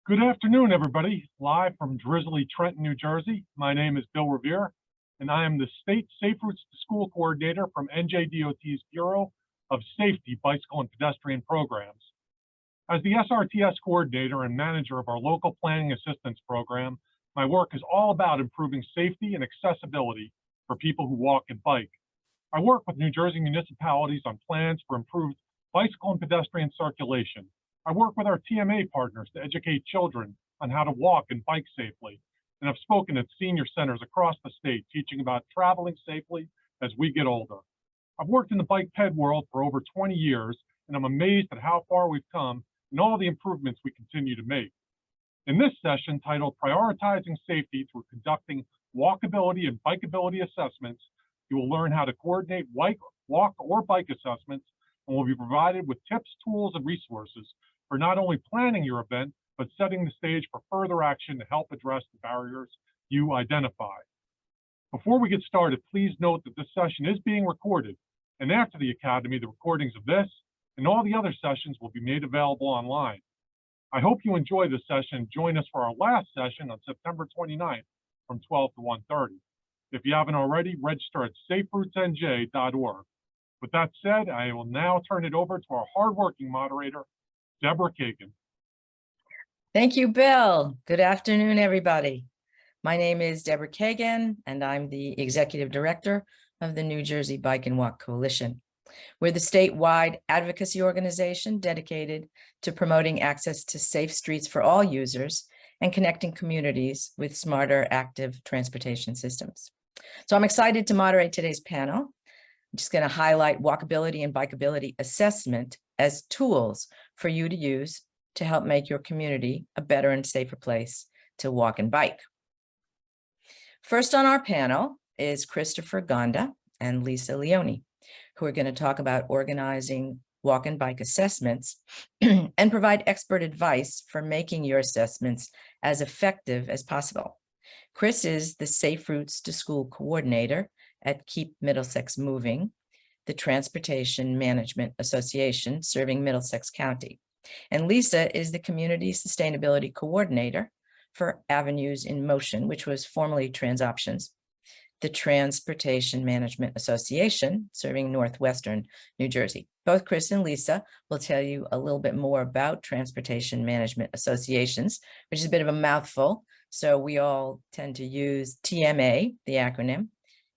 Good afternoon, everybody. Live from drizzly Trenton, New Jersey. My name is Bill Riviere, and I am the State Safe Routes to School Coordinator from NJDOT's Bureau of Safety Bicycle and Pedestrian Programs. As the SRTS Coordinator and Manager of our local planning assistance program, my work is all about improving safety and accessibility for people who walk and bike. I work with New Jersey municipalities on plans for improved bicycle and pedestrian circulation. I work with our TMA partners to educate children on how to walk and bike safely, and I've spoken at senior centers across the state teaching about traveling safely as we get older. I've worked in the bike ped world for over 20 years, and I'm amazed at how far we've come and all the improvements we continue to make. In this session titled Prioritizing Safety Through Conducting Walkability and Bikeability Assessments, you will learn how to coordinate walk or bike assessments and will be provided with tips, tools, and resources for not only planning your event, but setting the stage for further action to help address the barriers you identify. Before we get started, please note that this session is being recorded, and after the Academy, the recordings of this and all the other sessions will be made available online. I hope you enjoy this session and join us for our last session on September 29th from 12 to 1:30. If you haven't already, register at saferoutesnj.org. With that said, I will now turn it over to our hardworking moderator, Deborah Kagan. Thank you, Bill. Good afternoon, everybody. My name is Deborah Kagan, and I'm the Executive Director of the New Jersey Bike and Walk Coalition. We're the statewide advocacy organization dedicated to promoting access to safe streets for all users and connecting communities with smarter, active transportation systems. So I'm excited to moderate today's panel. I'm just going to highlight walkability and bikeability assessment as tools for you to use to help make your community a better and safer place to walk and bike. First on our panel is Christopher Gonda and Lisa Leone, who are going to talk about organizing walk and bike assessments and provide expert advice for making your assessments as effective as possible. Chris is the Safe Routes to School Coordinator at Keep Middlesex Moving, the Transportation Management Association serving Middlesex County. And Lisa is the Community Sustainability Coordinator for Avenues in Motion, which was formerly TransOptions, the Transportation Management Association serving Northwestern New Jersey. Both Chris and Lisa will tell you a little bit more about Transportation Management Associations, which is a bit of a mouthful. So we all tend to use TMA, the acronym,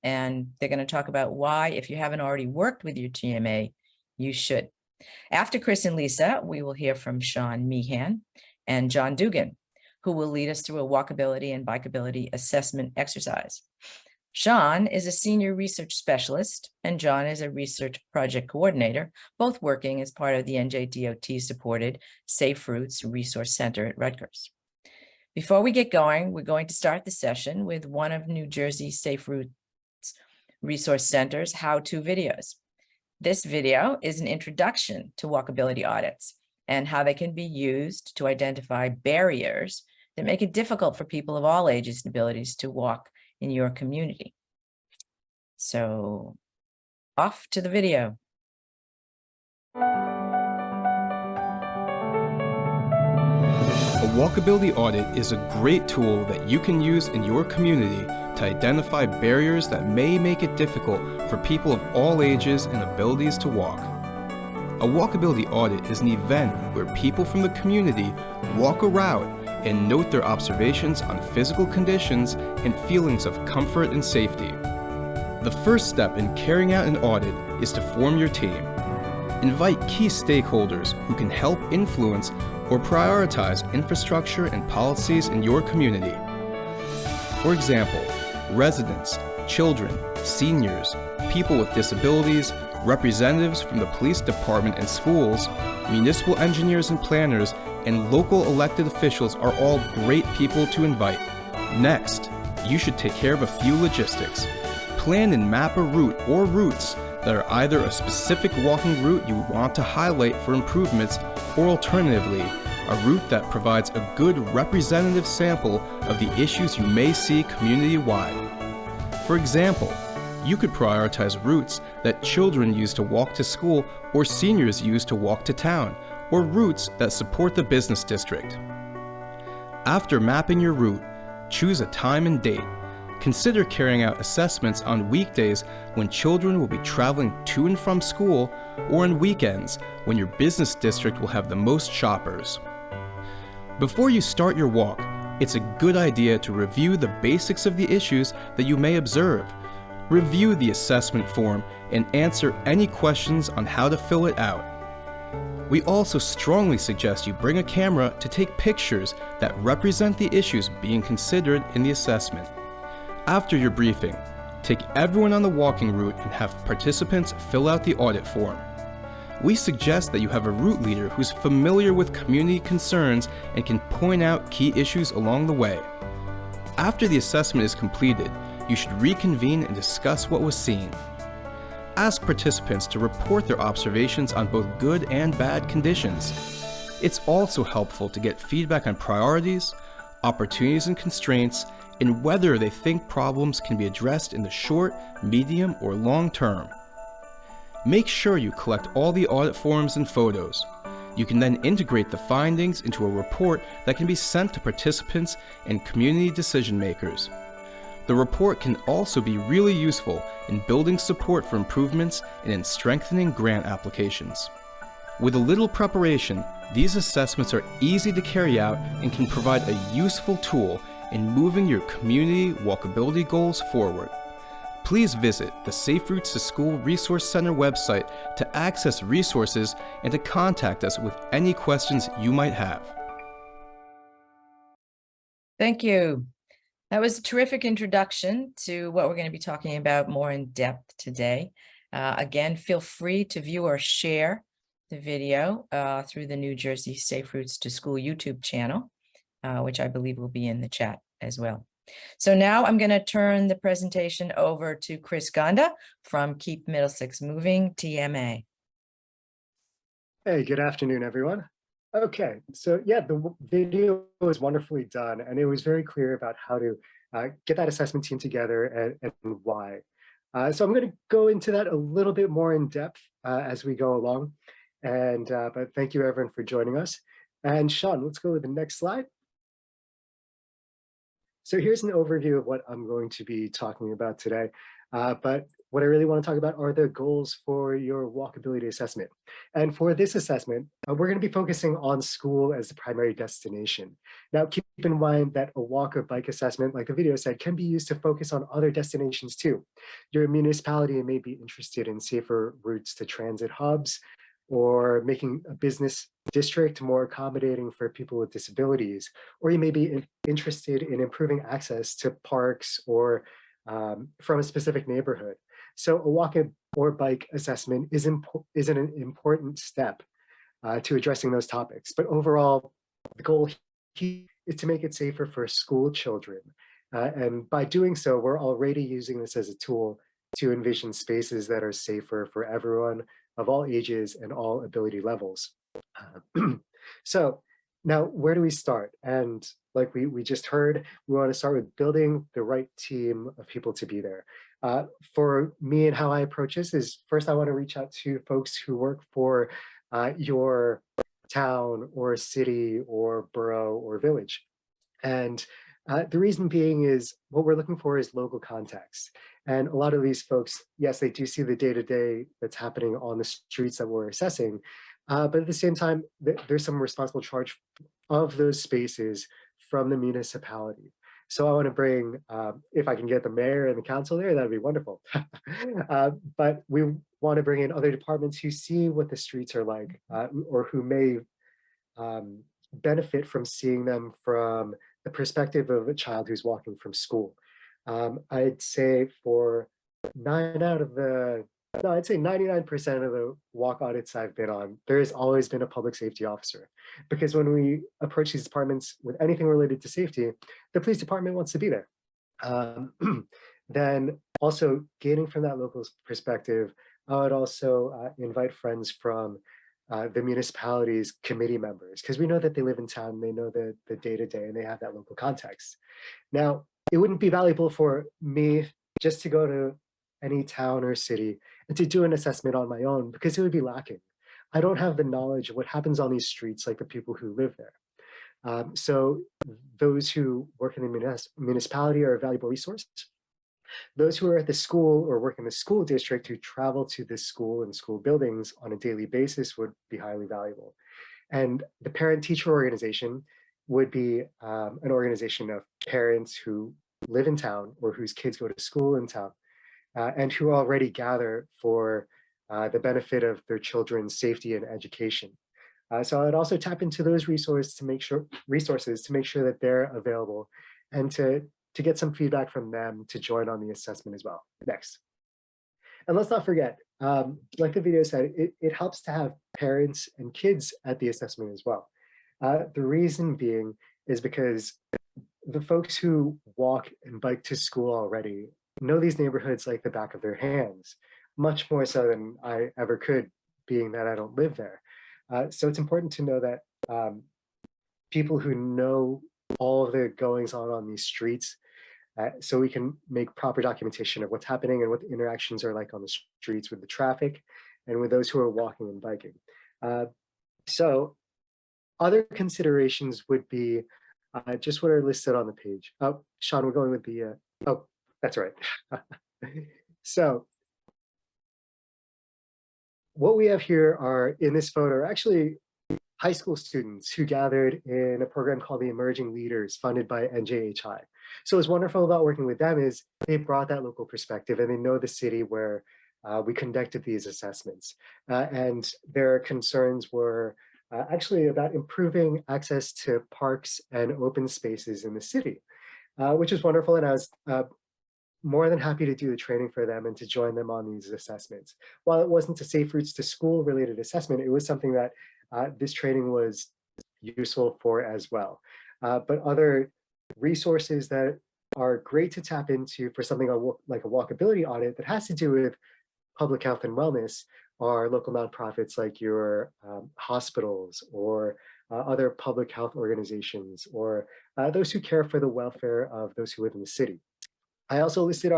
and they're going to talk about why, if you haven't already worked with your TMA, you should. After Chris and Lisa, we will hear from Sean Meehan and John Dugan, who will lead us through a walkability and bikeability assessment exercise. Sean is a senior research specialist, and John is a research project coordinator, both working as part of the NJDOT-supported Safe Routes Resource Center at Rutgers. Before we get going, we're going to start the session with one of New Jersey Safe Routes Resource Center's how-to videos. This video is an introduction to walkability audits and how they can be used to identify barriers that make it difficult for people of all ages and abilities to walk in your community. So, off to the video. A walkability audit is a great tool that you can use in your community to identify barriers that may make it difficult for people of all ages and abilities to walk. A walkability audit is an event where people from the community walk around and note their observations on physical conditions and feelings of comfort and safety. The first step in carrying out an audit is to form your team. Invite key stakeholders who can help influence or prioritize infrastructure and policies in your community. For example, residents, children, seniors, people with disabilities, representatives from the police department and schools, municipal engineers and planners, and local elected officials are all great people to invite. Next, you should take care of a few logistics. Plan and map a route or routes that are either a specific walking route you want to highlight for improvements, or alternatively, a route that provides a good representative sample of the issues you may see community-wide. For example, you could prioritize routes that children use to walk to school or seniors use to walk to town, or routes that support the business district. After mapping your route, choose a time and date. Consider carrying out assessments on weekdays when children will be traveling to and from school, or on weekends when your business district will have the most shoppers. Before you start your walk, it's a good idea to review the basics of the issues that you may observe. Review the assessment form and answer any questions on how to fill it out. We also strongly suggest you bring a camera to take pictures that represent the issues being considered in the assessment. After your briefing, take everyone on the walking route and have participants fill out the audit form. We suggest that you have a route leader who's familiar with community concerns and can point out key issues along the way. After the assessment is completed, you should reconvene and discuss what was seen. Ask participants to report their observations on both good and bad conditions. It's also helpful to get feedback on priorities, opportunities and constraints, and whether they think problems can be addressed in the short, medium, or long term. Make sure you collect all the audit forms and photos. You can then integrate the findings into a report that can be sent to participants and community decision makers. The report can also be really useful in building support for improvements and in strengthening grant applications. With a little preparation, these assessments are easy to carry out and can provide a useful tool in moving your community walkability goals forward. Please visit the Safe Routes to School Resource Center website to access resources and to contact us with any questions you might have. Thank you. That was a terrific introduction to what we're going to be talking about more in depth today. Again, feel free to view or share the video through the New Jersey Safe Routes to School YouTube channel, which I believe will be in the chat as well. So now I'm going to turn the presentation over to Chris Gonda from Keep Middlesex Moving, TMA. Hey, good afternoon, everyone. Okay, so yeah, the video was wonderfully done, and it was very clear about how to get that assessment team together and why. So I'm going to go into that a little bit more in depth as we go along. And but thank you, everyone, for joining us. And Sean, let's go to the next slide. So here's an overview of what I'm going to be talking about today. But what I really want to talk about are the goals for your walkability assessment. And for this assessment, we're going to be focusing on school as the primary destination. Now, keep in mind that a walk or bike assessment, like the video said, can be used to focus on other destinations too. Your municipality may be interested in safer routes to transit hubs, or making a business district more accommodating for people with disabilities, or you may be interested in improving access to parks or from a specific neighborhood. So a walk or bike assessment is an important step to addressing those topics. But overall, the goal here is to make it safer for school children. And by doing so, we're already using this as a tool to envision spaces that are safer for everyone of all ages and all ability levels. So now, where do we start? And like we just heard, we want to start with building the right team of people to be there. For me and how I approach this is, first I want to reach out to folks who work for your town or city or borough or village. And the reason being is what we're looking for is local context. And a lot of these folks, yes, they do see the day-to-day that's happening on the streets that we're assessing, but at the same time, there's some responsible charge of those spaces from the municipality. So I want to bring, if I can get the mayor and the council there, that'd be wonderful. But we want to bring in other departments who see what the streets are like, or who may benefit from seeing them from the perspective of a child who's walking from school. I'd say for 99% of the walk audits I've been on, there has always been a public safety officer. Because when we approach these departments with anything related to safety, the police department wants to be there. Then also gaining from that local perspective, I would also invite friends from the municipality's committee members, because we know that they live in town, they know the day-to-day, and they have that local context. Now, it wouldn't be valuable for me just to go to any town or city and to do an assessment on my own, because it would be lacking. I don't have the knowledge of what happens on these streets like the people who live there. So those who work in the municipality are a valuable resource. Those who are at the school or work in the school district who travel to the school and school buildings on a daily basis would be highly valuable. And the parent-teacher organization would be an organization of parents who live in town or whose kids go to school in town and who already gather for the benefit of their children's safety and education. So I'd also tap into those resources to make sure that they're available and to get some feedback from them to join on the assessment as well. Next. And let's not forget, like the video said, it helps to have parents and kids at the assessment as well. The reason being is because the folks who walk and bike to school already know these neighborhoods like the back of their hands, much more so than I ever could, being that I don't live there. So it's important to know that people who know all of the goings on these streets, so we can make proper documentation of what's happening and what the interactions are like on the streets with the traffic and with those who are walking and biking. So other considerations would be just what are listed on the page. Oh, Sean, we're going with the, oh, that's right. So what we have here are, in this photo, are actually high school students who gathered in a program called the Emerging Leaders, funded by NJHI. So what's wonderful about working with them is they brought that local perspective and they know the city where we conducted these assessments. And their concerns were actually about improving access to parks and open spaces in the city, which is wonderful. And I was more than happy to do the training for them and to join them on these assessments. While it wasn't a Safe Routes to School related assessment, it was something that this training was useful for as well. But other resources that are great to tap into for something like a walkability audit that has to do with public health and wellness are local nonprofits like your hospitals or other public health organizations or those who care for the welfare of those who live in the city. I also listed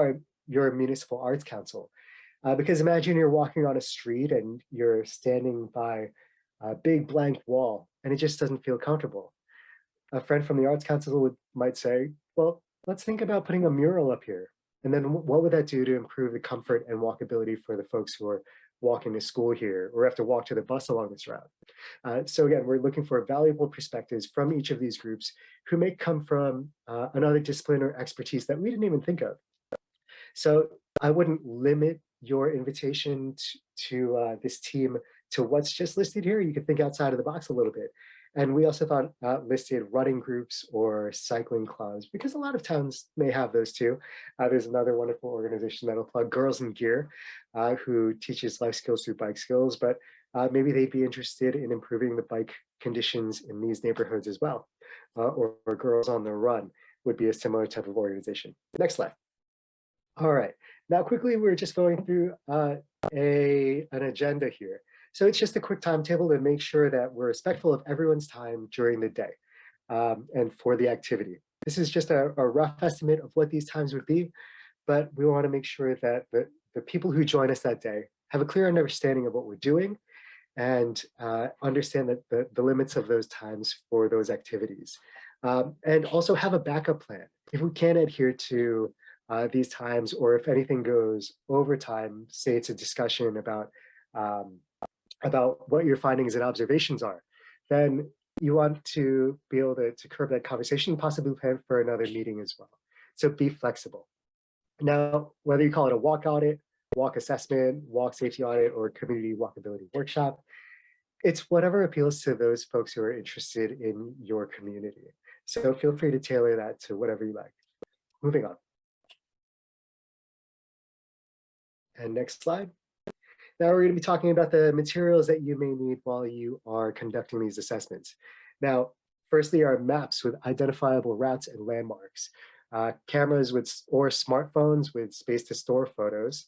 your municipal arts council because imagine you're walking on a street and you're standing by a big blank wall and it just doesn't feel comfortable. A friend from the arts council might say, well, let's think about putting a mural up here. And then what would that do to improve the comfort and walkability for the folks who are walking to school here or have to walk to the bus along this route? So again, we're looking for valuable perspectives from each of these groups who may come from another discipline or expertise that we didn't even think of. So I wouldn't limit your invitation to this team to what's just listed here. You could think outside of the box a little bit. And we also thought listed running groups or cycling clubs, because a lot of towns may have those too. There's another wonderful organization that'll plug Girls in Gear, who teaches life skills through bike skills, but maybe they'd be interested in improving the bike conditions in these neighborhoods as well. Or Girls on the Run would be a similar type of organization. Next slide. All right, now quickly, we're just going through an agenda here. So it's just a quick timetable to make sure that we're respectful of everyone's time during the day and for the activity. This is just a rough estimate of what these times would be, but we want to make sure that the people who join us that day have a clear understanding of what we're doing and understand that the limits of those times for those activities. And also have a backup plan. If we can't adhere to these times, or if anything goes over time, say it's a discussion about what your findings and observations are, then you want to be able to curb that conversation, possibly plan for another meeting as well. So be flexible. Now, whether you call it a walk audit, walk assessment, walk safety audit, or community walkability workshop, it's whatever appeals to those folks who are interested in your community. So feel free to tailor that to whatever you like. Moving on. And next slide. Now we're going to be talking about the materials that you may need while you are conducting these assessments. Now, firstly are maps with identifiable routes and landmarks, cameras or smartphones with space to store photos,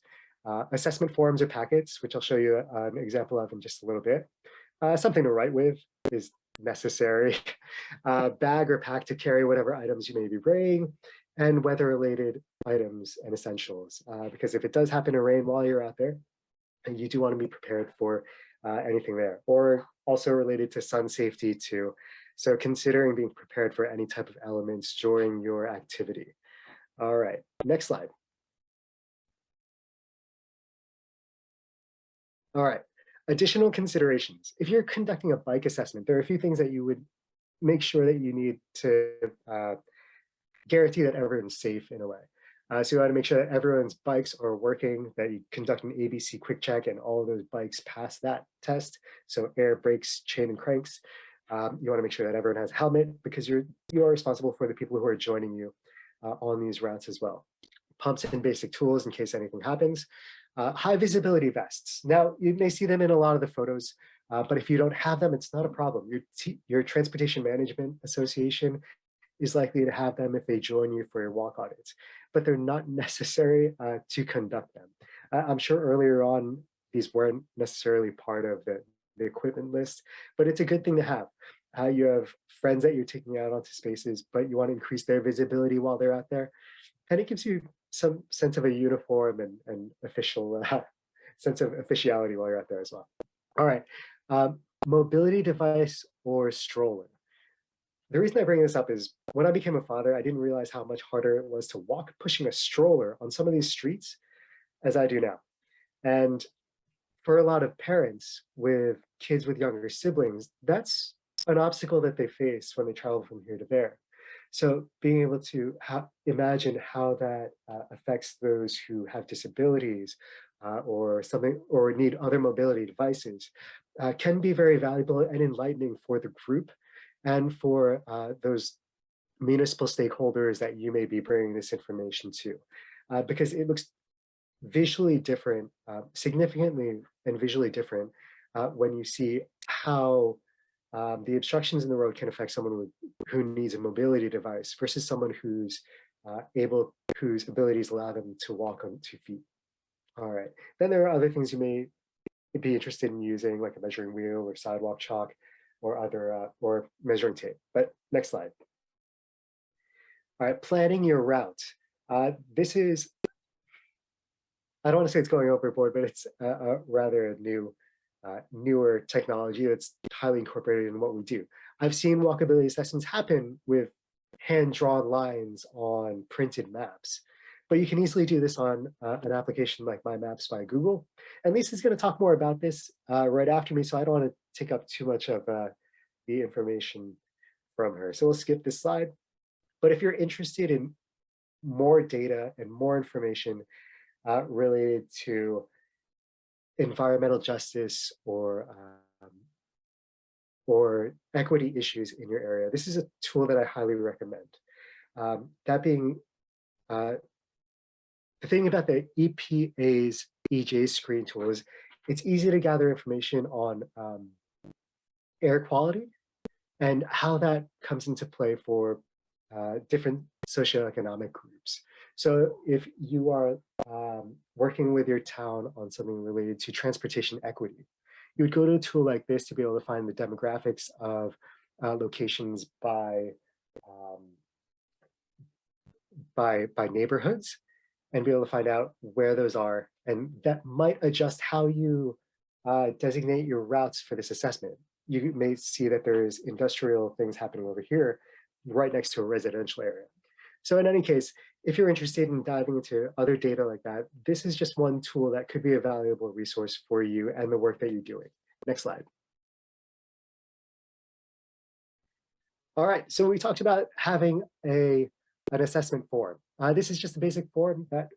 assessment forms or packets, which I'll show you an example of in just a little bit. Something to write with is necessary, bag or pack to carry whatever items you may be bringing, and weather-related items and essentials, because if it does happen to rain while you're out there, and you do want to be prepared for anything there, or also related to sun safety too. So considering being prepared for any type of elements during your activity. All right, next slide. All right, additional considerations. If you're conducting a bike assessment, there are a few things that you would make sure that you need to guarantee that everyone's safe in a way. So you want to make sure that everyone's bikes are working, that you conduct an ABC quick check and all of those bikes pass that test. So air, brakes, chain and cranks. You want to make sure that everyone has a helmet because you are responsible for the people who are joining you on these routes as well. Pumps and basic tools in case anything happens. High visibility vests. Now, you may see them in a lot of the photos, but if you don't have them, it's not a problem. Your Transportation Management Association is likely to have them if they join you for your walk audits, but they're not necessary to conduct them. I'm sure earlier on, these weren't necessarily part of the equipment list, but it's a good thing to have. You have friends that you're taking out onto spaces, but you want to increase their visibility while they're out there. And it gives you some sense of a uniform and official sense of officiality while you're out there as well. All right, mobility device or stroller. The reason I bring this up is when I became a father, I didn't realize how much harder it was to walk pushing a stroller on some of these streets as I do now. And for a lot of parents with kids with younger siblings, that's an obstacle that they face when they travel from here to there. So being able to imagine how that affects those who have disabilities or something, or need other mobility devices can be very valuable and enlightening for the group and for those municipal stakeholders that you may be bringing this information to, because it looks visually different, significantly and visually different when you see how the obstructions in the road can affect someone who needs a mobility device versus someone whose abilities allow them to walk on 2 feet. All right, then there are other things you may be interested in using, like a measuring wheel or sidewalk chalk or other or measuring tape. But next slide. All right, planning your route. This is, I don't want to say it's going overboard, but it's a rather newer technology that's highly incorporated in what we do. I've seen walkability assessments happen with hand-drawn lines on printed maps, but you can easily do this on an application like My Maps by Google. And Lisa's going to talk more about this right after me, so I don't want to take up too much of the information from her. So we'll skip this slide. But if you're interested in more data and more information related to environmental justice or equity issues in your area, this is a tool that I highly recommend. That being, the thing about the EPA's EJ screen tool is it's easy to gather information on air quality and how that comes into play for different socioeconomic groups. So if you are working with your town on something related to transportation equity, you would go to a tool like this to be able to find the demographics of locations by neighborhoods and be able to find out where those are. And that might adjust how you designate your routes for this assessment. You may see that there is industrial things happening over here right next to a residential area. So in any case, if you're interested in diving into other data like that, this is just one tool that could be a valuable resource for you and the work that you're doing. Next slide. All right, so we talked about having an assessment form. This is just a basic form that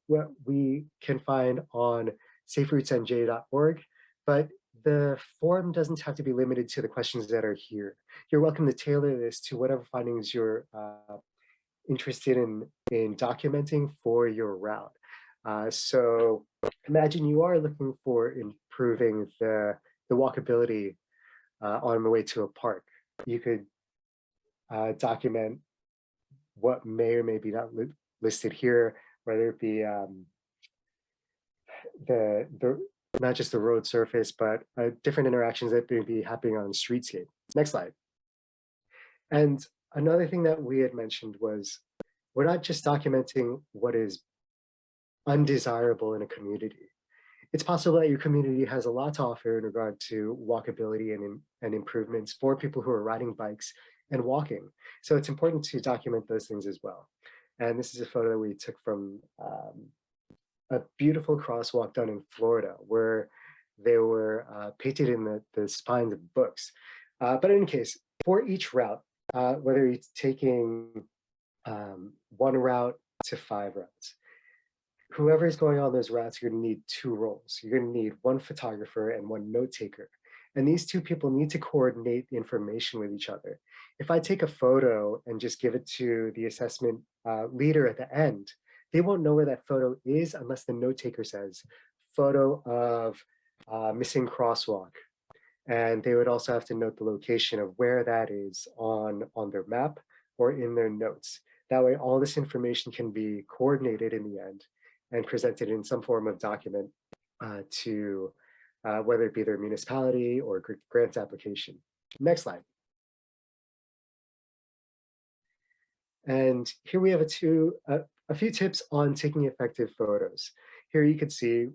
we can find on saferoutesnj.org, but the form doesn't have to be limited to the questions that are here. You're welcome to tailor this to whatever findings you're interested in documenting for your route. So imagine you are looking for improving the walkability on the way to a park. You could document what may or may be not listed here, whether it be not just the road surface, but different interactions that may be happening on the streetscape. Next slide. And another thing that we had mentioned was we're not just documenting what is undesirable in a community. It's possible that your community has a lot to offer in regard to walkability and improvements for people who are riding bikes and walking. So it's important to document those things as well. And this is a photo we took from a beautiful crosswalk done in Florida where they were painted in the spines of books. But in any case, for each route, whether you're taking one route to 5 routes, whoever is going on those routes, you're going to need 2 roles. You're going to need 1 photographer and 1 note taker. And these 2 people need to coordinate the information with each other. If I take a photo and just give it to the assessment leader at the end, they won't know where that photo is unless the note taker says, photo of missing crosswalk. And they would also have to note the location of where that is on their map or in their notes. That way, all this information can be coordinated in the end and presented in some form of document to whether it be their municipality or grant application. Next slide. And here we have a few tips on taking effective photos. Here you can see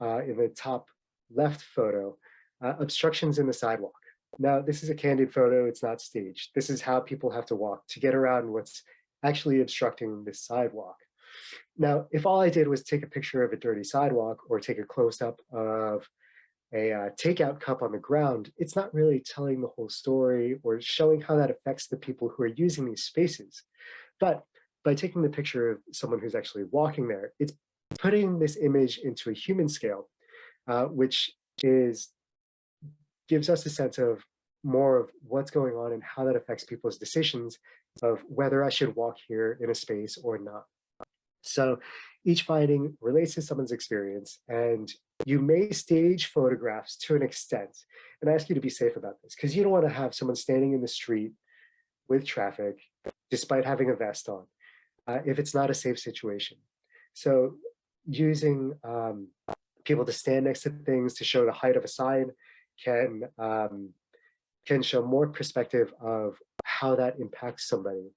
in the top left photo, obstructions in the sidewalk. Now, this is a candid photo, it's not staged. This is how people have to walk to get around what's actually obstructing this sidewalk. Now, if all I did was take a picture of a dirty sidewalk or take a close-up of a takeout cup on the ground, it's not really telling the whole story or showing how that affects the people who are using these spaces. But by taking the picture of someone who's actually walking there, it's putting this image into a human scale, which gives us a sense of more of what's going on and how that affects people's decisions of whether I should walk here in a space or not. So each finding relates to someone's experience, and you may stage photographs to an extent. And I ask you to be safe about this because you don't want to have someone standing in the street with traffic despite having a vest on if it's not a safe situation. So using people to stand next to things to show the height of a sign can show more perspective of how that impacts somebody.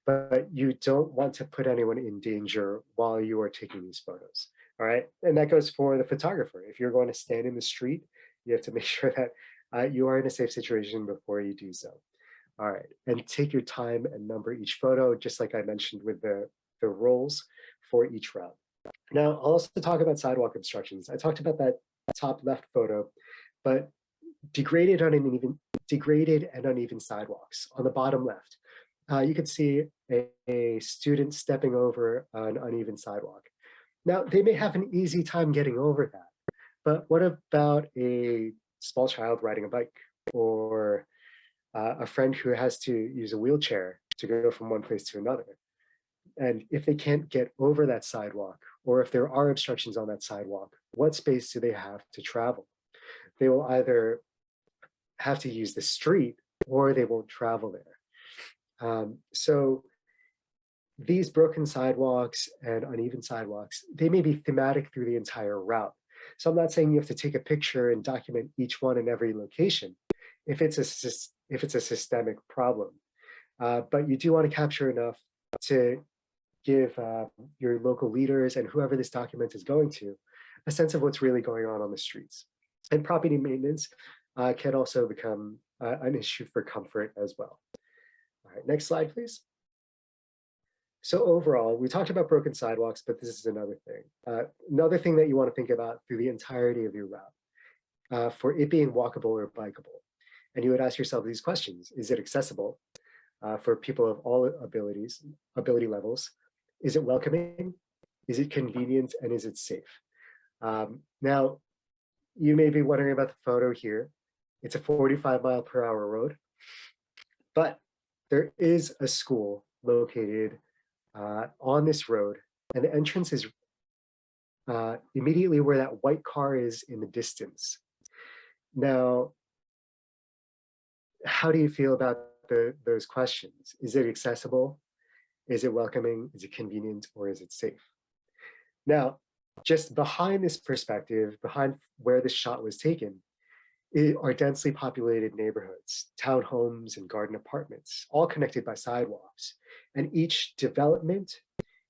But you don't want to put anyone in danger while you are taking these photos, all right? And that goes for the photographer. If you're going to stand in the street, you have to make sure that you are in a safe situation before you do so. All right, and take your time and number each photo, just like I mentioned with the roles for each route. Now, I'll also talk about sidewalk obstructions. I talked about that top left photo, but degraded and uneven sidewalks. On the bottom left, you can see a student stepping over an uneven sidewalk. Now, they may have an easy time getting over that, but what about a small child riding a bike or a friend who has to use a wheelchair to go from one place to another? And if they can't get over that sidewalk, or if there are obstructions on that sidewalk, what space do they have to travel? They will either have to use the street or they won't travel there. So these broken sidewalks and uneven sidewalks, they may be thematic through the entire route. So I'm not saying you have to take a picture and document each one in every location if it's a systemic problem. But you do want to capture enough to give your local leaders and whoever this document is going to a sense of what's really going on the streets. And property maintenance can also become an issue for comfort as well. All right, next slide, please. So overall, we talked about broken sidewalks, but this is another thing. Another thing that you want to think about through the entirety of your route for it being walkable or bikeable. And you would ask yourself these questions. Is it accessible for people of all ability levels? Is it welcoming? Is it convenient? And is it safe? Now, you may be wondering about the photo here. It's a 45-mile-per-hour road, but there is a school located on this road, and the entrance is immediately where that white car is in the distance. Now, how do you feel about those questions? Is it accessible? Is it welcoming? Is it convenient? Or is it safe? Now, just behind this perspective, behind where this shot was taken, are densely populated neighborhoods, townhomes and garden apartments, all connected by sidewalks. And each development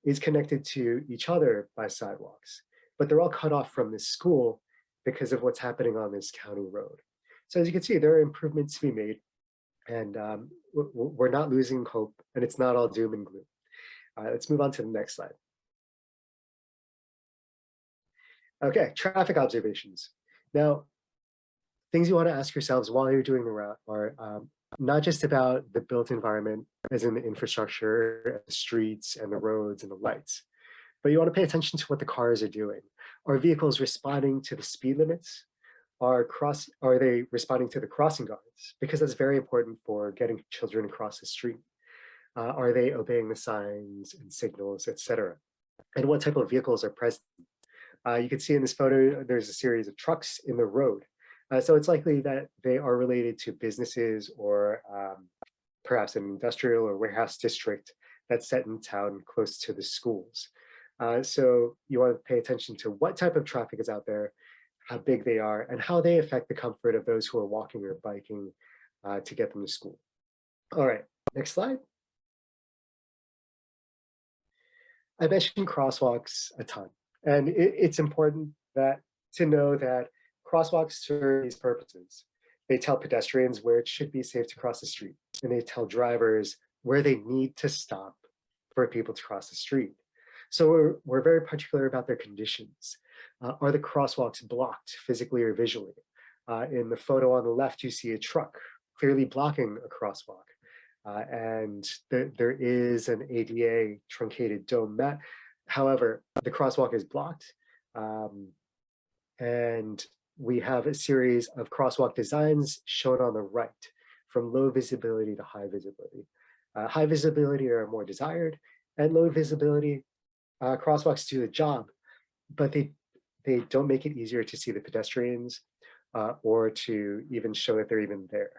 is connected to each other by sidewalks, but they're all cut off from this school because of what's happening on this county road. So as you can see, there are improvements to be made And we're not losing hope, and it's not all doom and gloom. Let's move on to the next slide. Okay, traffic observations. Now, things you want to ask yourselves while you're doing the route are not just about the built environment, as in the infrastructure, the streets and the roads and the lights, but you want to pay attention to what the cars are doing. Are vehicles responding to the speed limits? Are they responding to the crossing guards? Because that's very important for getting children across the street. Are they obeying the signs and signals, etc.? And what type of vehicles are present? You can see in this photo, there's a series of trucks in the road. So it's likely that they are related to businesses or perhaps an industrial or warehouse district that's set in town close to the schools. So you want to pay attention to what type of traffic is out there, how big they are, and how they affect the comfort of those who are walking or biking to get them to school. All right, next slide. I mentioned crosswalks a ton, and it's important to know that crosswalks serve these purposes. They tell pedestrians where it should be safe to cross the street, and they tell drivers where they need to stop for people to cross the street. So we're very particular about their conditions. Are the crosswalks blocked physically or visually? In the photo on the left, you see a truck clearly blocking a crosswalk. And there is an ADA truncated dome mat. However, the crosswalk is blocked. And we have a series of crosswalk designs shown on the right, from low visibility to high visibility. High visibility are more desired, and low visibility crosswalks do the job, but they don't make it easier to see the pedestrians or to even show that they're even there.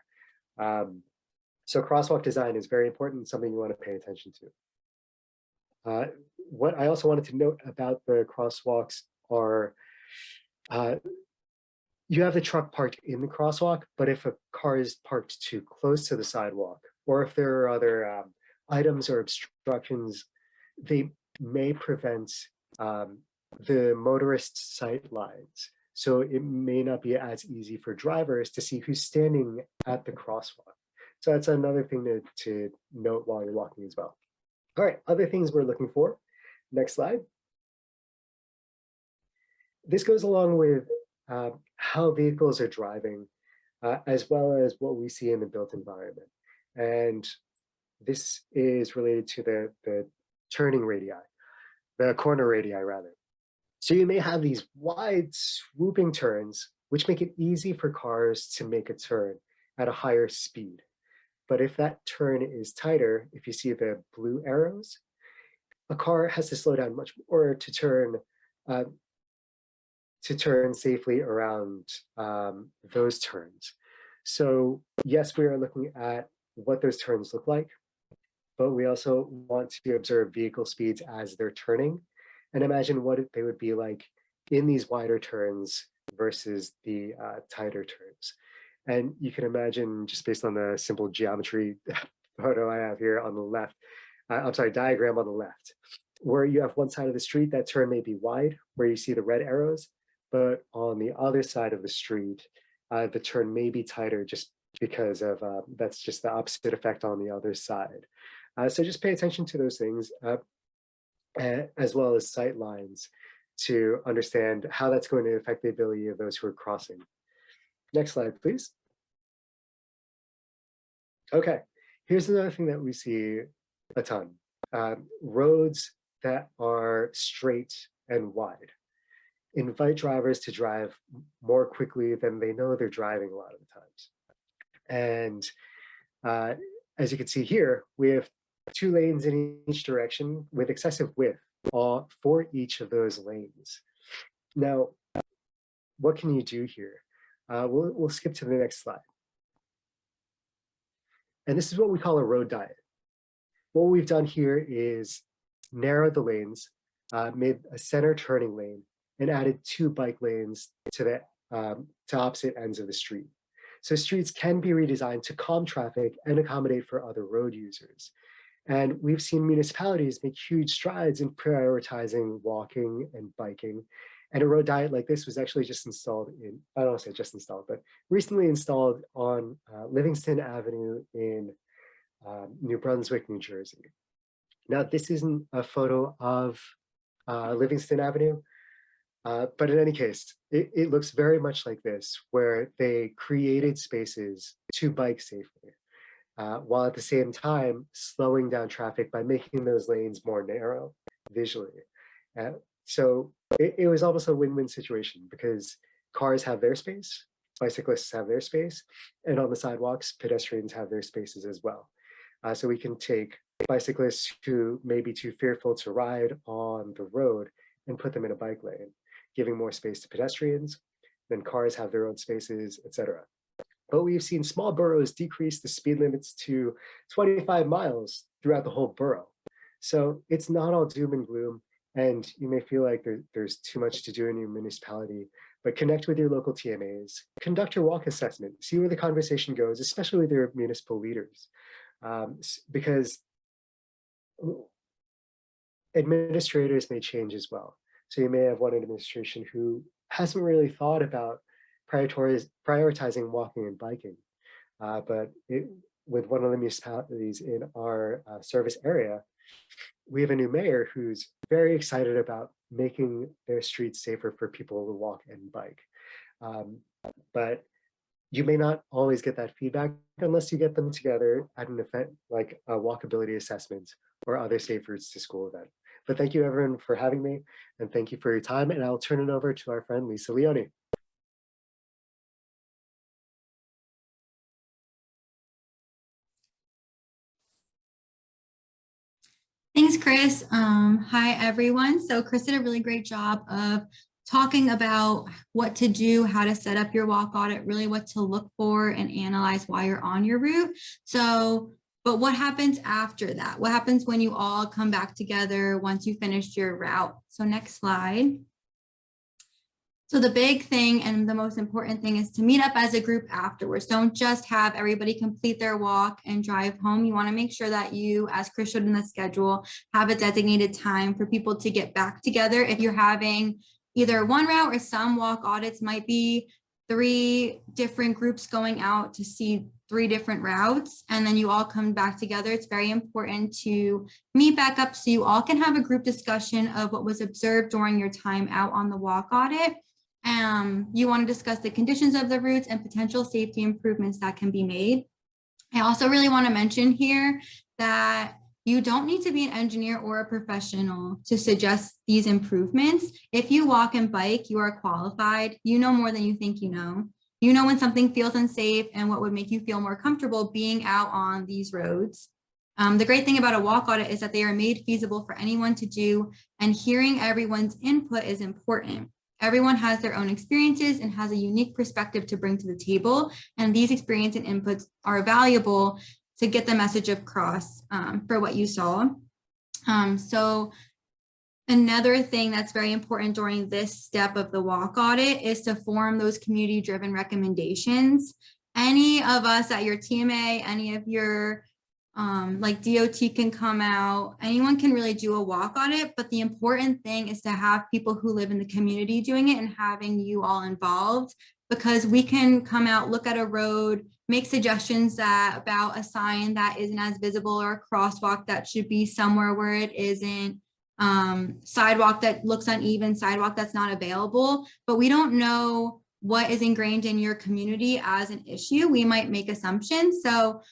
So crosswalk design is very important, something you want to pay attention to. What I also wanted to note about the crosswalks are, you have the truck parked in the crosswalk, but if a car is parked too close to the sidewalk, or if there are other items or obstructions, they may prevent the motorist sight lines. So it may not be as easy for drivers to see who's standing at the crosswalk. So that's another thing to note while you're walking as well. All right, other things we're looking for. Next slide. This goes along with how vehicles are driving, as well as what we see in the built environment. And this is related to the turning radii, the corner radii rather. So you may have these wide swooping turns, which make it easy for cars to make a turn at a higher speed. But if that turn is tighter, if you see the blue arrows, a car has to slow down much more to turn safely around those turns. So yes, we are looking at what those turns look like, but we also want to observe vehicle speeds as they're turning and imagine what they would be like in these wider turns versus the tighter turns. And you can imagine, just based on the simple geometry photo I have here on the left, diagram on the left, where you have one side of the street, that turn may be wide, where you see the red arrows, but on the other side of the street, the turn may be tighter just because of, that's just the opposite effect on the other side. So just pay attention to those things, as well as sight lines, to understand how that's going to affect the ability of those who are crossing. Next slide, please. Okay, here's another thing that we see a ton. Roads that are straight and wide invite drivers to drive more quickly than they know they're driving a lot of the times. And as you can see here, we have 2 lanes in each direction with excessive width for each of those lanes. Now, what can you do here? We'll skip to the next slide. And this is what we call a road diet. What we've done here is narrowed the lanes, made a center turning lane, and added 2 bike lanes to opposite ends of the street. So streets can be redesigned to calm traffic and accommodate for other road users. And we've seen municipalities make huge strides in prioritizing walking and biking And a road diet like this was actually just installed in, I don't want to say just installed, but recently installed on Livingston Avenue in New Brunswick, New Jersey. Now, this isn't a photo of Livingston Avenue, but in any case, it looks very much like this, where they created spaces to bike safely, while at the same time slowing down traffic by making those lanes more narrow visually. So it was almost a win-win situation, because cars have their space, bicyclists have their space, and on the sidewalks, pedestrians have their spaces as well. So we can take bicyclists who may be too fearful to ride on the road and put them in a bike lane, giving more space to pedestrians. Then cars have their own spaces, etc. But we've seen small boroughs decrease the speed limits to 25 miles throughout the whole borough. So it's not all doom and gloom, and you may feel like there's too much to do in your municipality, but connect with your local TMAs, conduct your walk assessment, see where the conversation goes, especially with your municipal leaders, because administrators may change as well. So you may have one administration who hasn't really thought about prioritizing walking and biking, but with one of the municipalities in our service area, we have a new mayor who's very excited about making their streets safer for people to walk and bike. But you may not always get that feedback unless you get them together at an event like a walkability assessment or other safe routes to school event. But thank you everyone for having me, and thank you for your time, and I'll turn it over to our friend Lisa Leone. Thanks, Chris. Hi, everyone. So Chris did a really great job of talking about what to do, how to set up your walk audit, really what to look for and analyze while you're on your route. So, but what happens after that? What happens when you all come back together once you finished your route? So next slide. So the big thing and the most important thing is to meet up as a group afterwards. Don't just have everybody complete their walk and drive home. You want to make sure that you, as Chris showed in the schedule, have a designated time for people to get back together. If you're having either one route or some walk audits, might be 3 different groups going out to see 3 different routes, and then you all come back together. It's very important to meet back up so you all can have a group discussion of what was observed during your time out on the walk audit. You want to discuss the conditions of the routes and potential safety improvements that can be made. I also really want to mention here that you don't need to be an engineer or a professional to suggest these improvements. If you walk and bike, you are qualified. You know more than you think you know. You know when something feels unsafe and what would make you feel more comfortable being out on these roads. The great thing about a walk audit is that they are made feasible for anyone to do, and hearing everyone's input is important. Everyone has their own experiences and has a unique perspective to bring to the table, and these experiences and inputs are valuable to get the message across for what you saw. So another thing that's very important during this step of the walk audit is to form those community-driven recommendations. Any of us at your TMA, any of your like DOT can come out, anyone can really do a walk audit, but the important thing is to have people who live in the community doing it and having you all involved, because we can come out, look at a road, make suggestions about a sign that isn't as visible or a crosswalk that should be somewhere where it isn't, sidewalk that looks uneven, sidewalk that's not available, but we don't know what is ingrained in your community as an issue. We might make assumptions. So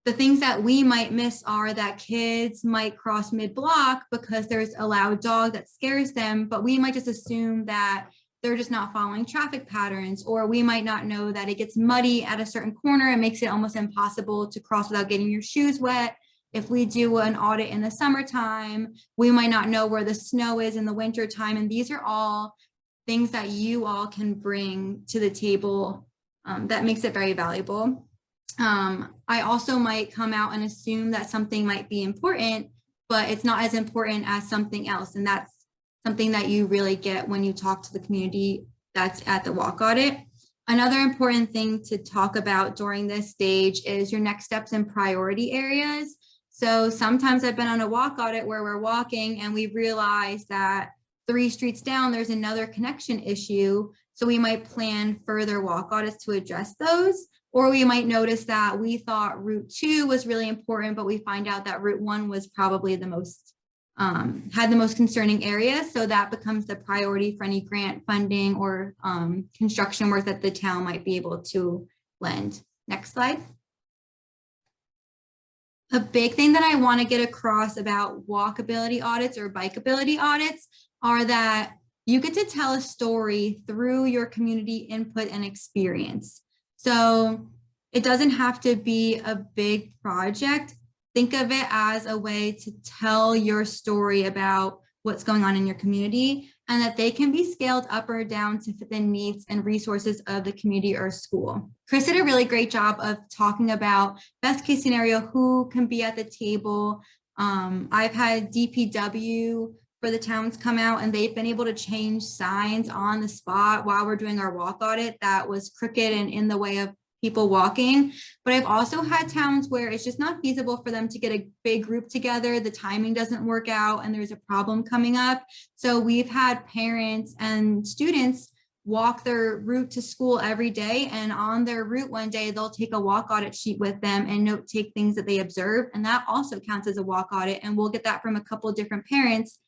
the things that we might miss are that kids might cross mid-block because there's a loud dog that scares them, but we might just assume that they're just not following traffic patterns, or we might not know that it gets muddy at a certain corner and makes it almost impossible to cross without getting your shoes wet. If we do an audit in the summertime, we might not know where the snow is in the winter time. And these are all things that you all can bring to the table that makes it very valuable. I also might come out and assume that something might be important, but it's not as important as something else. And that's something that you really get when you talk to the community that's at the walk audit. Another important thing to talk about during this stage is your next steps and priority areas. So sometimes I've been on a walk audit where we're walking and we realize that 3 streets down, there's another connection issue. So we might plan further walk audits to address those. Or we might notice that we thought Route 2 was really important, but we find out that Route 1 was probably the most, had the most concerning area. So that becomes the priority for any grant funding or construction work that the town might be able to lend. Next slide. A big thing that I want to get across about walkability audits or bikeability audits are that you get to tell a story through your community input and experience. So it doesn't have to be a big project. Think of it as a way to tell your story about what's going on in your community, and that they can be scaled up or down to fit the needs and resources of the community or school. Chris did a really great job of talking about best case scenario, who can be at the table. I've had DPW for the towns come out, and they've been able to change signs on the spot while we're doing our walk audit that was crooked and in the way of people walking. But I've also had towns where it's just not feasible for them to get a big group together. The timing doesn't work out and there's a problem coming up. So we've had parents and students walk their route to school every day, and on their route one day, they'll take a walk audit sheet with them and note take things that they observe. And that also counts as a walk audit. And we'll get that from a couple of different parents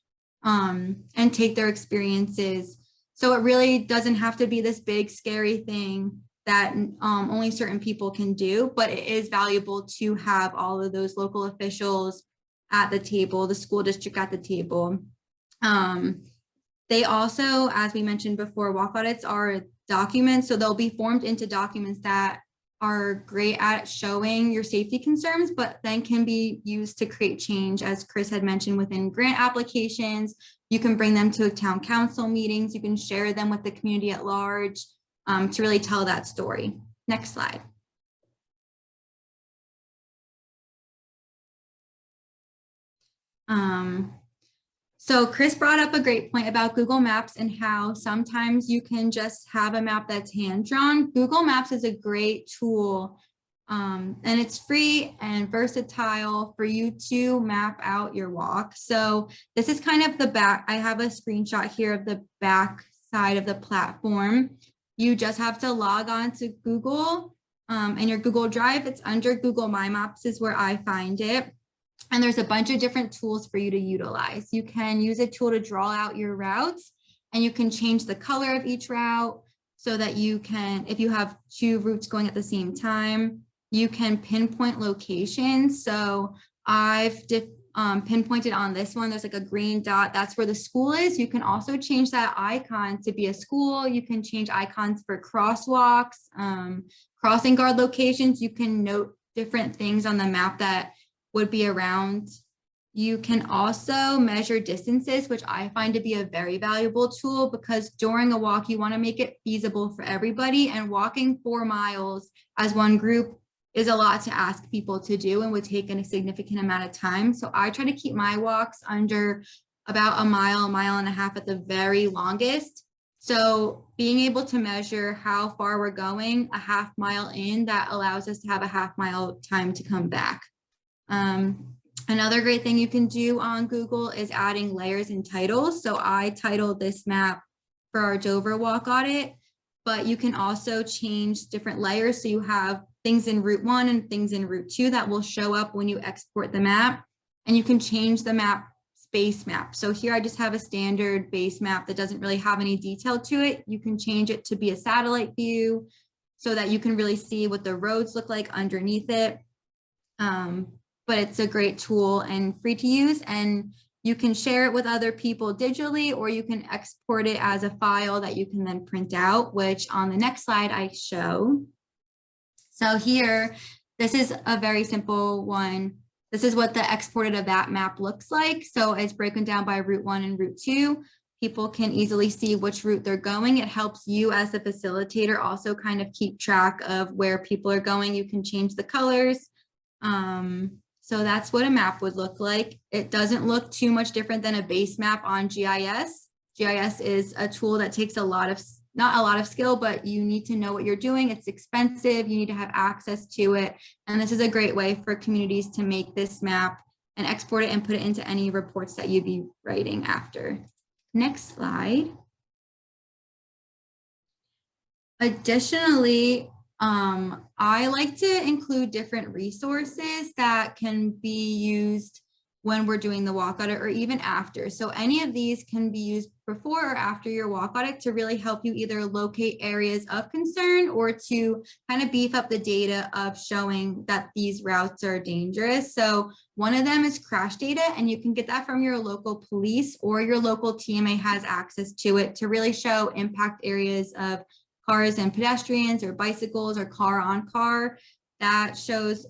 and take their experiences. So it really doesn't have to be this big, scary thing that only certain people can do, but it is valuable to have all of those local officials at the table, the school district at the table. They also, as we mentioned before, walk audits are documents, so they'll be formed into documents that are great at showing your safety concerns, but then can be used to create change, as Chris had mentioned, within grant applications. You can bring them to town council meetings, you can share them with the community at large to really tell that story. Next slide. So Chris brought up a great point about Google Maps and how sometimes you can just have a map that's hand-drawn. Google Maps is a great tool, and it's free and versatile for you to map out your walk. So this is kind of the back. I have a screenshot here of the back side of the platform. You just have to log on to Google and your Google Drive. It's under Google My Maps is where I find it. And there's a bunch of different tools for you to utilize. You can use a tool to draw out your routes, and you can change the color of each route so that you can, if you have 2 routes going at the same time, you can pinpoint locations. So I've pinpointed on this one, there's like a green dot, that's where the school is. You can also change that icon to be a school. You can change icons for crosswalks, crossing guard locations. You can note different things on the map that would be around. You can also measure distances, which I find to be a very valuable tool, because during a walk, you want to make it feasible for everybody, and walking 4 miles as one group is a lot to ask people to do and would take a significant amount of time. So I try to keep my walks under about a mile and a half at the very longest. So being able to measure how far we're going, a half mile in, that allows us to have a half mile time to come back. Another great thing you can do on Google is adding layers and titles. So I titled this map for our Dover walk audit, but you can also change different layers. So you have things in Route 1 and things in Route 2 that will show up when you export the map, and you can change the map base map. So here I just have a standard base map that doesn't really have any detail to it. You can change it to be a satellite view so that you can really see what the roads look like underneath it. But it's a great tool and free to use, and you can share it with other people digitally, or you can export it as a file that you can then print out, which on the next slide I show. So here, this is a very simple one. This is what the exported of that map looks like. So it's broken down by Route 1 and Route 2. People can easily see which route they're going. It helps you as the facilitator also kind of keep track of where people are going. You can change the colors. So that's what a map would look like. It doesn't look too much different than a base map on GIS. GIS is a tool that takes not a lot of skill, but you need to know what you're doing. It's expensive. You need to have access to it. And this is a great way for communities to make this map and export it and put it into any reports that you'd be writing after. Next slide. Additionally, I like to include different resources that can be used when we're doing the walk audit or even after. So any of these can be used before or after your walk audit to really help you either locate areas of concern or to kind of beef up the data of showing that these routes are dangerous. So one of them is crash data, and you can get that from your local police, or your local TMA has access to it to really show impact areas of cars and pedestrians or bicycles or car on car. That shows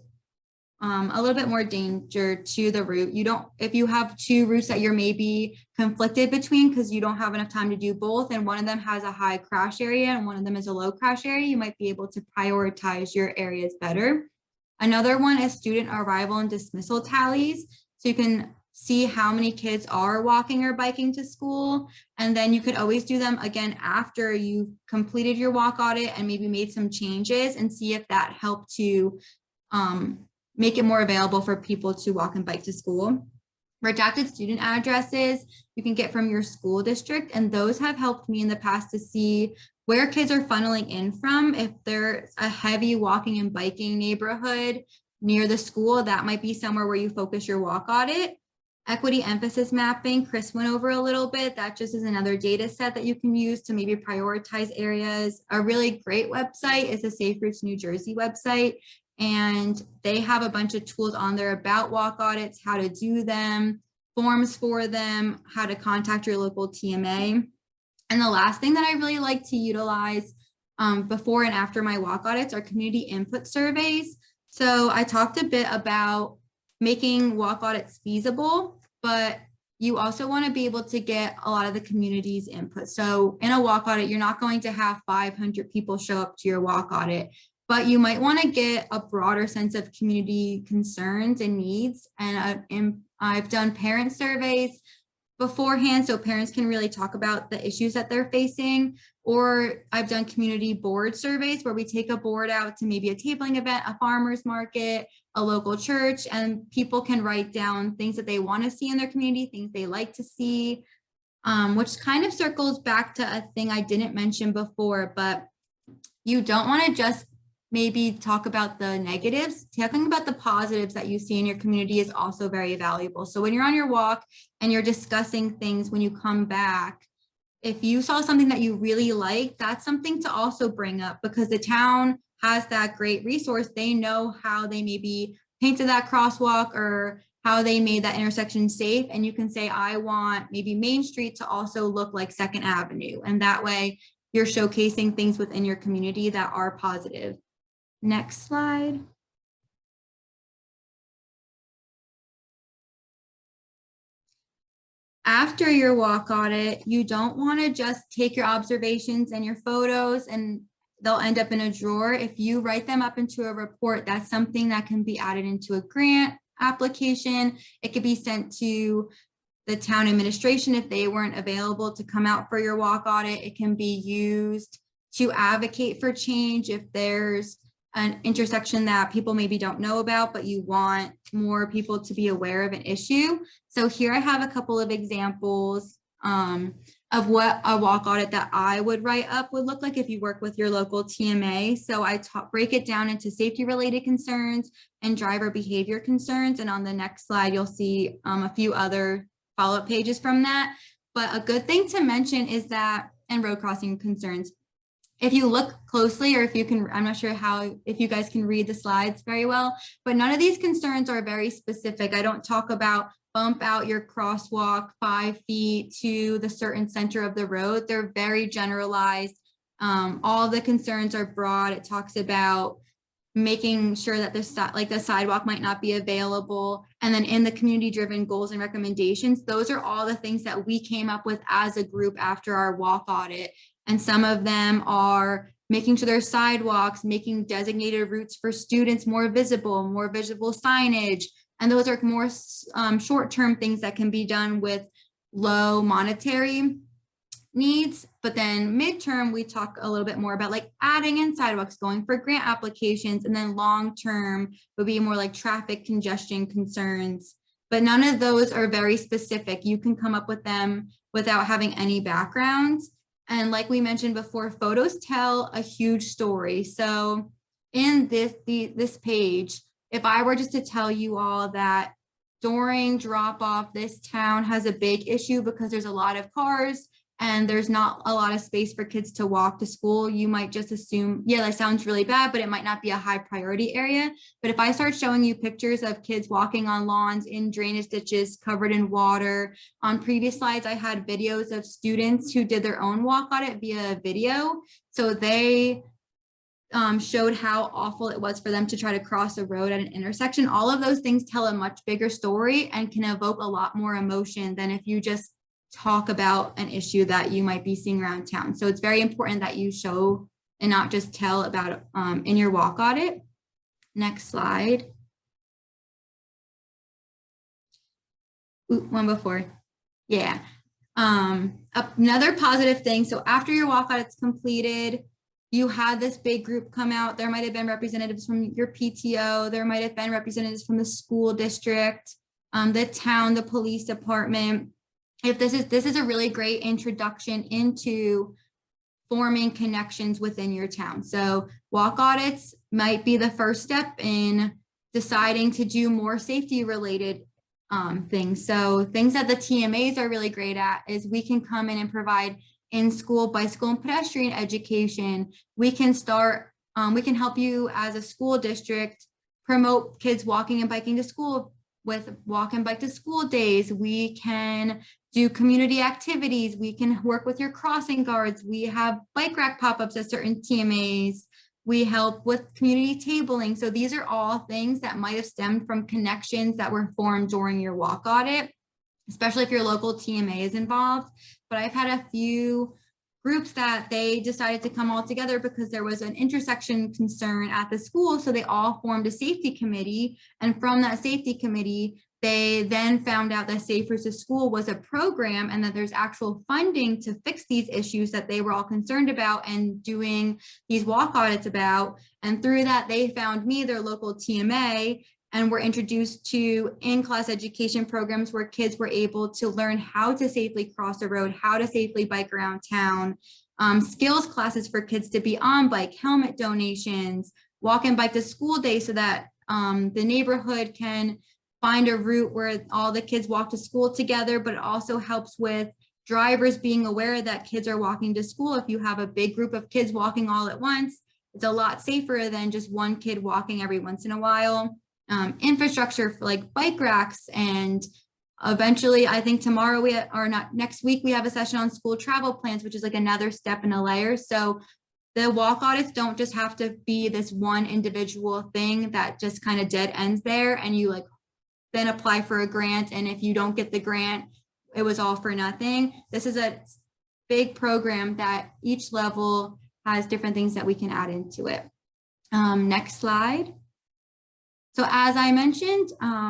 a little bit more danger to the route. If you have two routes that you're maybe conflicted between because you don't have enough time to do both, and one of them has a high crash area and one of them is a low crash area, you might be able to prioritize your areas better. Another one is student arrival and dismissal tallies. So you can see how many kids are walking or biking to school. And then you could always do them again after you've completed your walk audit and maybe made some changes, and see if that helped to make it more available for people to walk and bike to school. Redacted student addresses you can get from your school district, and those have helped me in the past to see where kids are funneling in from. If there's a heavy walking and biking neighborhood near the school, that might be somewhere where you focus your walk audit. Equity emphasis mapping, Chris went over a little bit. That just is another data set that you can use to maybe prioritize areas. A really great website is the Safe Routes New Jersey website, and they have a bunch of tools on there about walk audits, how to do them, forms for them, how to contact your local TMA. And the last thing that I really like to utilize before and after my walk audits are community input surveys. So I talked a bit about making walk audits feasible, but you also want to be able to get a lot of the community's input. So in a walk audit, you're not going to have 500 people show up to your walk audit, but you might want to get a broader sense of community concerns and needs. And I've done parent surveys beforehand, so parents can really talk about the issues that they're facing. Or I've done community board surveys where we take a board out to maybe a tabling event, a farmer's market, a local church, and people can write down things that they want to see in their community, things they like to see, which kind of circles back to a thing I didn't mention before, but you don't want to just maybe talk about the negatives. Talking about the positives that you see in your community is also very valuable. So when you're on your walk and you're discussing things, when you come back, if you saw something that you really like, that's something to also bring up, because the town has that great resource. They know how they maybe painted that crosswalk or how they made that intersection safe. And you can say, I want maybe Main Street to also look like 2nd Avenue. And that way you're showcasing things within your community that are positive. Next slide. After your walk audit, you don't want to just take your observations and your photos and they'll end up in a drawer. If you write them up into a report, that's something that can be added into a grant application. It could be sent to the town administration if they weren't available to come out for your walk audit. It can be used to advocate for change if there's an intersection that people maybe don't know about, but you want more people to be aware of an issue. So here I have a couple of examples of what a walk audit that I would write up would look like if you work with your local TMA. So I break it down into safety related concerns and driver behavior concerns. And on the next slide, you'll see a few other follow-up pages from that. But a good thing to mention is that, and road crossing concerns, if you look closely, or if you can, I'm not sure if you guys can read the slides very well, but none of these concerns are very specific. I don't talk about bump out your crosswalk 5 feet to the certain center of the road. They're very generalized. All the concerns are broad. It talks about making sure that the sidewalk might not be available. And then in the community driven goals and recommendations, those are all the things that we came up with as a group after our walk audit. And some of them are making sure there's sidewalks, making designated routes for students more visible signage. And those are more short-term things that can be done with low monetary needs. But then midterm, we talk a little bit more about like adding in sidewalks, going for grant applications. And then long-term would be more like traffic congestion concerns but none of those are very specific. You can come up with them without having any backgrounds. And like we mentioned before, photos tell a huge story. So in this page, if I were just to tell you all that during drop off, this town has a big issue because there's a lot of cars and there's not a lot of space for kids to walk to school, you might just assume, yeah, that sounds really bad, but it might not be a high priority area. But if I start showing you pictures of kids walking on lawns, in drainage ditches, covered in water, on previous slides, I had videos of students who did their own walk audit via video. So they showed how awful it was for them to try to cross a road at an intersection. All of those things tell a much bigger story and can evoke a lot more emotion than if you just talk about an issue that you might be seeing around town. So it's very important that you show and not just tell about it in your walk audit. Next slide. Ooh, one before. Yeah. Another positive thing. So after your walk audit's completed, you had this big group come out. There might have been representatives from your PTO. There might have been representatives from the school district, the town, the police department. If this is a really great introduction into forming connections within your town. So walk audits might be the first step in deciding to do more safety related things. So things that the TMAs are really great at is we can come in and provide in-school bicycle and pedestrian education. We can help you as a school district promote kids walking and biking to school with walk and bike to school days. We can do community activities. We can work with your crossing guards. We have bike rack pop-ups at certain TMAs. We help with community tabling. So these are all things that might have stemmed from connections that were formed during your walk audit, especially if your local TMA is involved. But I've had a few groups that they decided to come all together because there was an intersection concern at the school. So they all formed a safety committee. And from that safety committee, they then found out that Safe Routes to School was a program and that there's actual funding to fix these issues that they were all concerned about and doing these walk audits about. And through that, they found me, their local TMA, and were introduced to in-class education programs where kids were able to learn how to safely cross a road, how to safely bike around town, skills classes for kids to be on bike, helmet donations, walk and bike to school day so that the neighborhood can find a route where all the kids walk to school together, but it also helps with drivers being aware that kids are walking to school. If you have a big group of kids walking all at once, it's a lot safer than just one kid walking every once in a while. Infrastructure for like bike racks, and eventually I think tomorrow next week we have a session on school travel plans, which is like another step in a layer. So the walk audits don't just have to be this one individual thing that just kind of dead ends there and you like then apply for a grant, and if you don't get the grant, it was all for nothing. This is a big program that each level has different things that we can add into it. Next slide. So as I mentioned,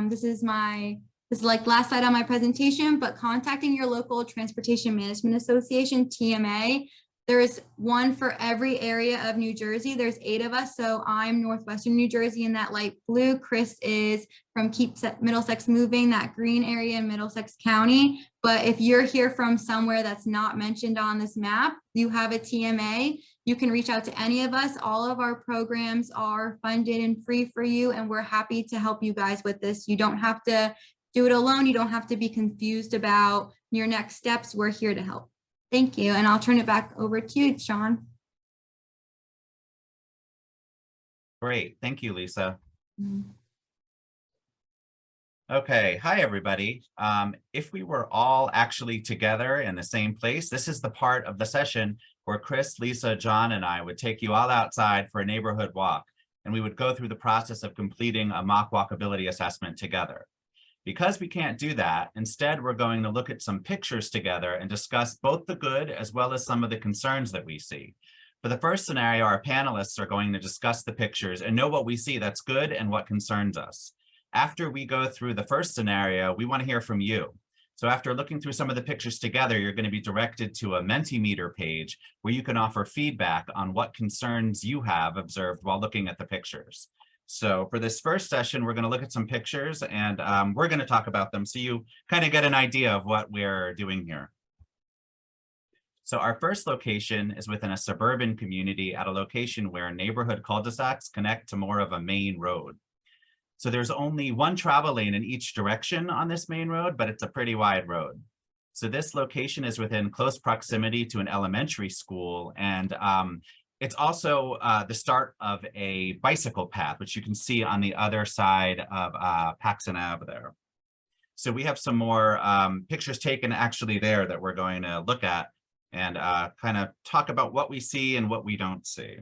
this is like last slide on my presentation, but contacting your local Transportation Management Association, TMA, there's one for every area of New Jersey. There's 8 of us. So I'm Northwestern New Jersey in that light blue. Chris is from Keep Middlesex Moving, that green area in Middlesex County. But if you're here from somewhere that's not mentioned on this map, you have a TMA, you can reach out to any of us. All of our programs are funded and free for you, and we're happy to help you guys with this. You don't have to do it alone. You don't have to be confused about your next steps. We're here to help. Thank you. And I'll turn it back over to you, Sean. Great. Thank you, Lisa. Okay. Hi, everybody. If we were all actually together in the same place, this is the part of the session where Chris, Lisa, John, and I would take you all outside for a neighborhood walk, and we would go through the process of completing a mock walkability assessment together. Because we can't do that, instead, we're going to look at some pictures together and discuss both the good as well as some of the concerns that we see. For the first scenario, our panelists are going to discuss the pictures and know what we see that's good and what concerns us. After we go through the first scenario, we want to hear from you. So after looking through some of the pictures together, you're going to be directed to a Mentimeter page where you can offer feedback on what concerns you have observed while looking at the pictures. So for this first session, we're going to look at some pictures and we're going to talk about them so you kind of get an idea of what we're doing here. So our first location is within a suburban community at a location where neighborhood cul-de-sacs connect to more of a main road. So there's only one travel lane in each direction on this main road, but it's a pretty wide road. So this location is within close proximity to an elementary school, and it's also the start of a bicycle path, which you can see on the other side of Paxson Ave there. So we have some more pictures taken actually there that we're going to look at and kind of talk about what we see and what we don't see.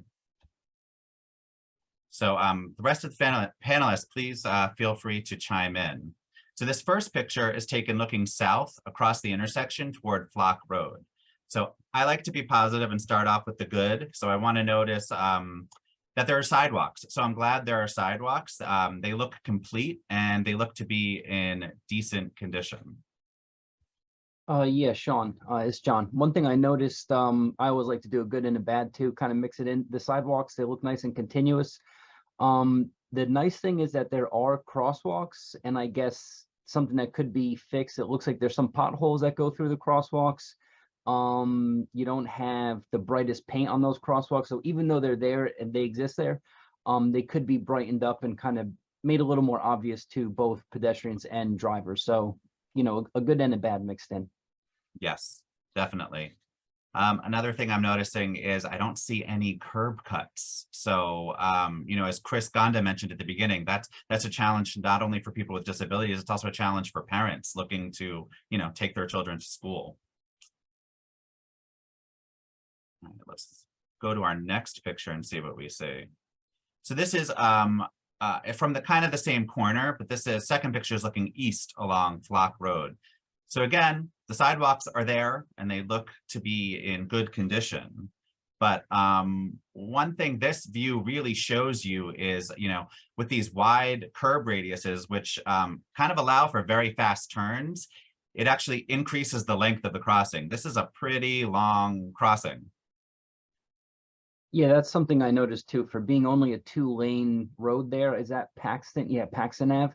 So the rest of the panelists, please feel free to chime in. So this first picture is taken looking south across the intersection toward Flock Road. So I like to be positive and start off with the good. So I want to notice that there are sidewalks. So I'm glad there are sidewalks. They look complete and they look to be in decent condition. Yeah, Sean, it's John. One thing I noticed, I always like to do a good and a bad too, kind of mix it in. The sidewalks, they look nice and continuous. The nice thing is that there are crosswalks, and I guess something that could be fixed. It looks like there's some potholes that go through the crosswalks. You don't have the brightest paint on those crosswalks, so even though they're there and they exist there, they could be brightened up and kind of made a little more obvious to both pedestrians and drivers. So, you know, a good and a bad mixed in. Yes, definitely. Another thing I'm noticing is I don't see any curb cuts. So, you know, as Chris Gonda mentioned at the beginning, that's a challenge not only for people with disabilities, it's also a challenge for parents looking to, you know, take their children to school. All right, let's go to our next picture and see what we see. So this is from the kind of the same corner, but this is second picture is looking east along Flock Road. So again, the sidewalks are there and they look to be in good condition. But one thing this view really shows you is, you know, with these wide curb radiuses, which kind of allow for very fast turns, it actually increases the length of the crossing. This is a pretty long crossing. Yeah, that's something I noticed too. For being only a 2-lane road there, is that Paxton? Yeah, Paxson Ave.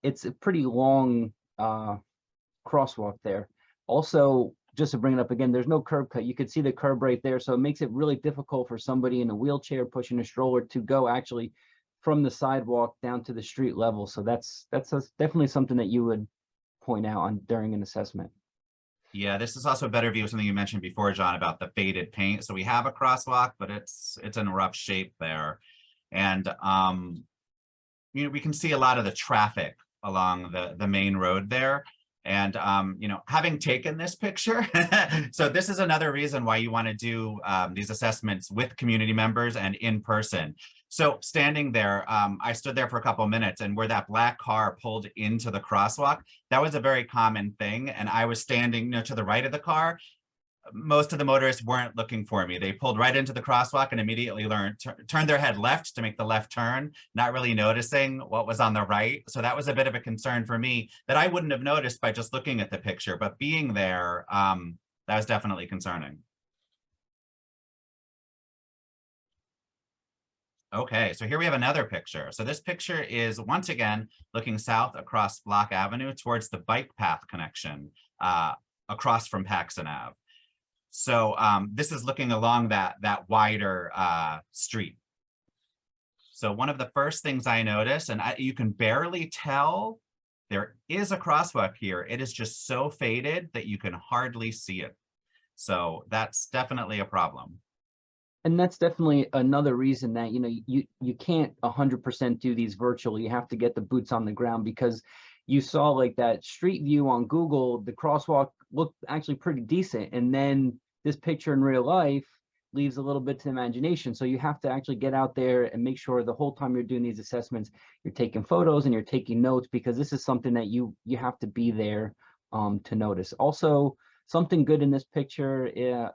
It's a pretty long crosswalk there. Also, just to bring it up again, there's no curb cut. You could see the curb right there, so it makes it really difficult for somebody in a wheelchair pushing a stroller to go actually from the sidewalk down to the street level. So that's definitely something that you would point out on during an assessment. Yeah, this is also a better view of something you mentioned before, John, about the faded paint. So we have a crosswalk, but it's in a rough shape there. And you know, we can see a lot of the traffic along the main road there. And you know, having taken this picture, so this is another reason why you want to do these assessments with community members and in person. So standing there, I stood there for a couple of minutes, and where that black car pulled into the crosswalk, that was a very common thing. And I was standing, you know, to the right of the car. Most of the motorists weren't looking for me. They pulled right into the crosswalk and immediately turned their head left to make the left turn, not really noticing what was on the right. So that was a bit of a concern for me that I wouldn't have noticed by just looking at the picture, but being there, that was definitely concerning. Okay, so here we have another picture. So this picture is once again looking south across Block Avenue towards the bike path connection across from Paxson Ave. So this is looking along that wider street. So one of the first things I noticed, and you can barely tell there is a crosswalk here. It is just so faded that you can hardly see it. So that's definitely a problem. And that's definitely another reason that, you know, you can't 100% do these virtually. You have to get the boots on the ground, because you saw like that street view on Google, the crosswalk looked actually pretty decent. And then this picture in real life leaves a little bit to the imagination. So you have to actually get out there and make sure the whole time you're doing these assessments, you're taking photos and you're taking notes, because this is something that you have to be there to notice. Also, something good in this picture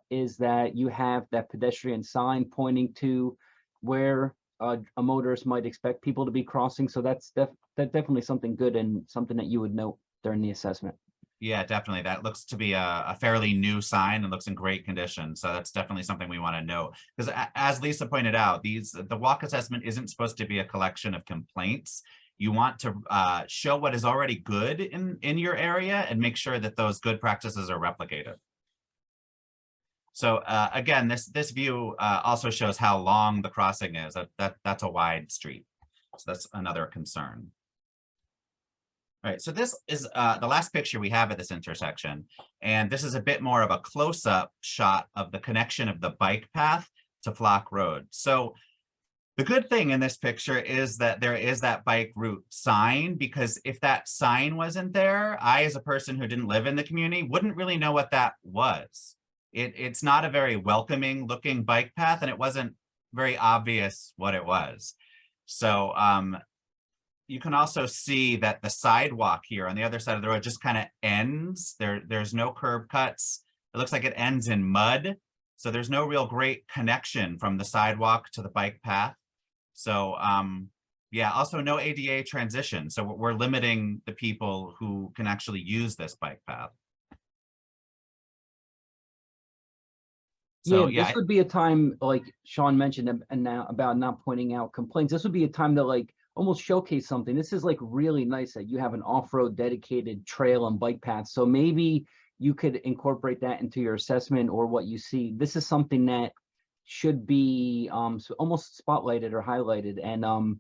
is that you have that pedestrian sign pointing to where a motorist might expect people to be crossing. So that's definitely something good and something that you would note during the assessment. Yeah, definitely. That looks to be a fairly new sign and looks in great condition. So that's definitely something we want to note. Because as Lisa pointed out, the walk assessment isn't supposed to be a collection of complaints. You want to show what is already good in your area and make sure that those good practices are replicated. So again, this view also shows how long the crossing is. That's a wide street. So that's another concern. All right, so this is the last picture we have at this intersection. And this is a bit more of a close-up shot of the connection of the bike path to Flock Road. So the good thing in this picture is that there is that bike route sign, because if that sign wasn't there, I, as a person who didn't live in the community, wouldn't really know what that was. It's not a very welcoming looking bike path, and it wasn't very obvious what it was. So you can also see that the sidewalk here on the other side of the road just kind of ends. There's no curb cuts. It looks like it ends in mud. So there's no real great connection from the sidewalk to the bike path. So yeah, also no ADA transition. So we're limiting the people who can actually use this bike path. So yeah, this would be a time, like Sean mentioned, and now about not pointing out complaints. This would be a time to like almost showcase something. This is like really nice that you have an off-road dedicated trail and bike path. So maybe you could incorporate that into your assessment or what you see. This is something that should be almost spotlighted or highlighted, and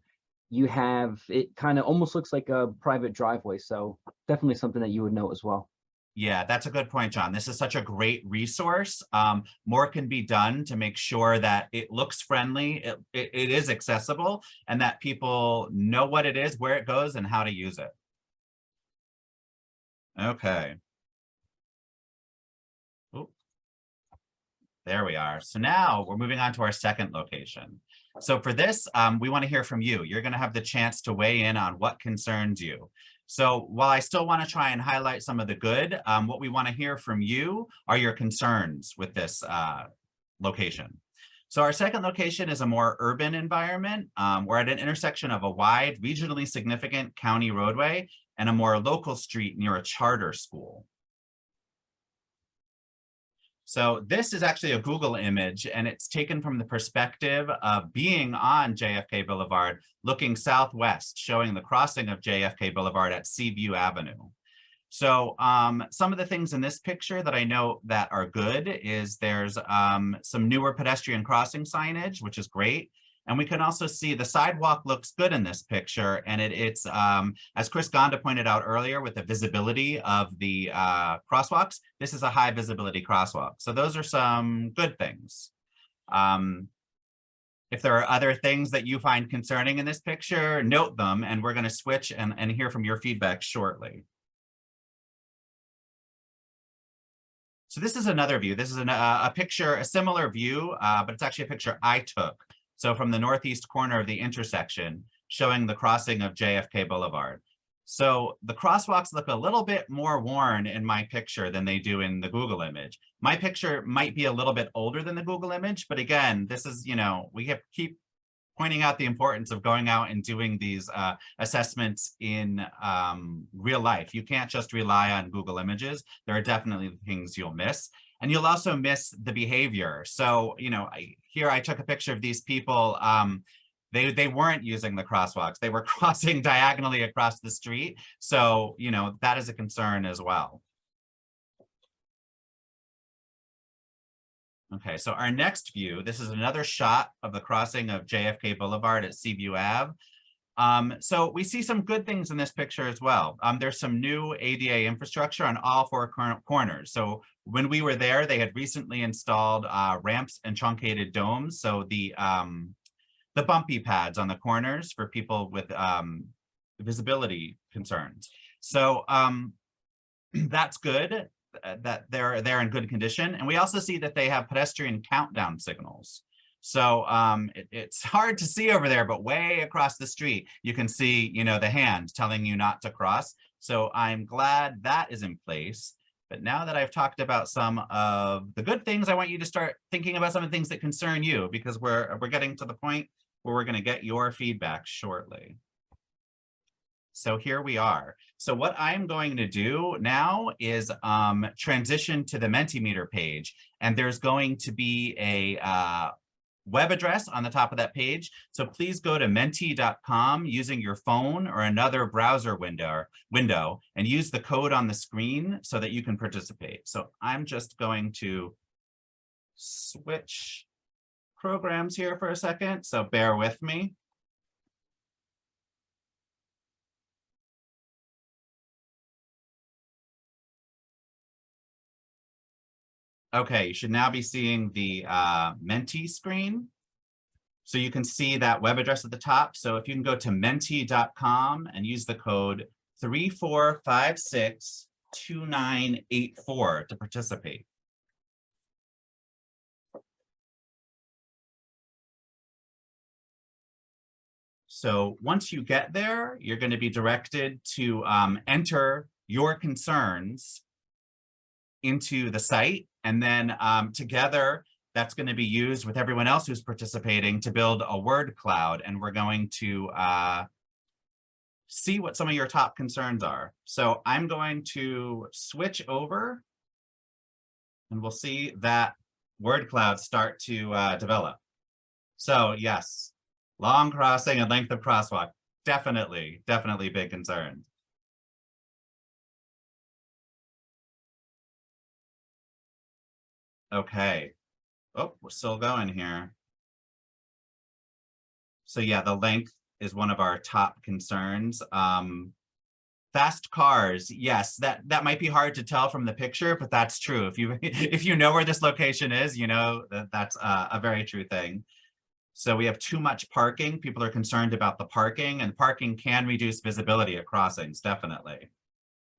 you have it kind of almost looks like a private driveway. So definitely something that you would note as well. Yeah, that's a good point, John. This is such a great resource. More can be done to make sure that it looks friendly, it is accessible, and that people know what it is, where it goes, and how to use it. Okay. Ooh. There we are. So now we're moving on to our second location. So for this, we want to hear from you. You're going to have the chance to weigh in on what concerns you. So while I still want to try and highlight some of the good, what we want to hear from you are your concerns with this location. So our second location is a more urban environment. We're at an intersection of a wide, regionally significant county roadway and a more local street near a charter school. So this is actually a Google image, and it's taken from the perspective of being on JFK Boulevard, looking southwest, showing the crossing of JFK Boulevard at Seaview Avenue. So some of the things in this picture that I know that are good is there's some newer pedestrian crossing signage, which is great. And we can also see the sidewalk looks good in this picture. And it's, as Chris Gonda pointed out earlier, with the visibility of the crosswalks, this is a high visibility crosswalk. So those are some good things. If there are other things that you find concerning in this picture, note them, and we're going to switch and hear from your feedback shortly. So this is another view. This is a picture, a similar view, but it's actually a picture I took. So from the northeast corner of the intersection, showing the crossing of JFK Boulevard. So the crosswalks look a little bit more worn in my picture than they do in the Google image. My picture might be a little bit older than the Google image, but again, this is, you know, we have keep pointing out the importance of going out and doing these assessments in real life. You can't just rely on Google images. There are definitely things you'll miss. And you'll also miss the behavior. So, you know, here I took a picture of these people. They weren't using the crosswalks. They were crossing diagonally across the street. So, you know, that is a concern as well. Okay, so our next view, this is another shot of the crossing of JFK Boulevard at Seaview Ave. So we see some good things in this picture as well. There's some new ADA infrastructure on all four corners. So when we were there, they had recently installed ramps and truncated domes. So the bumpy pads on the corners for people with visibility concerns. So that's good that they're in good condition. And we also see that they have pedestrian countdown signals. So it's hard to see over there, but way across the street, you can see, you know, the hand telling you not to cross. So I'm glad that is in place. But now that I've talked about some of the good things, I want you to start thinking about some of the things that concern you, because we're getting to the point where we're going to get your feedback shortly. So here we are. So what I'm going to do now is transition to the Mentimeter page, and there's going to be a web address on the top of that page. So please go to menti.com using your phone or another browser window and use the code on the screen so that you can participate. So I'm just going to switch programs here for a second, so bear with me. Okay, you should now be seeing the Menti screen. So you can see that web address at the top. So if you can go to menti.com and use the code 34562984 to participate. So once you get there, you're going to be directed to enter your concerns into the site. And then together, that's going to be used with everyone else who's participating to build a word cloud. And we're going to see what some of your top concerns are. So I'm going to switch over and we'll see that word cloud start to develop. So yes, long crossing and length of crosswalk, definitely big concern. Okay. Oh, we're still going here. So yeah, the length is one of our top concerns. Fast cars, yes, that might be hard to tell from the picture, but that's true. If you know where this location is, you know that's a very true thing. So we have too much parking. People are concerned about the parking, and parking can reduce visibility at crossings, definitely.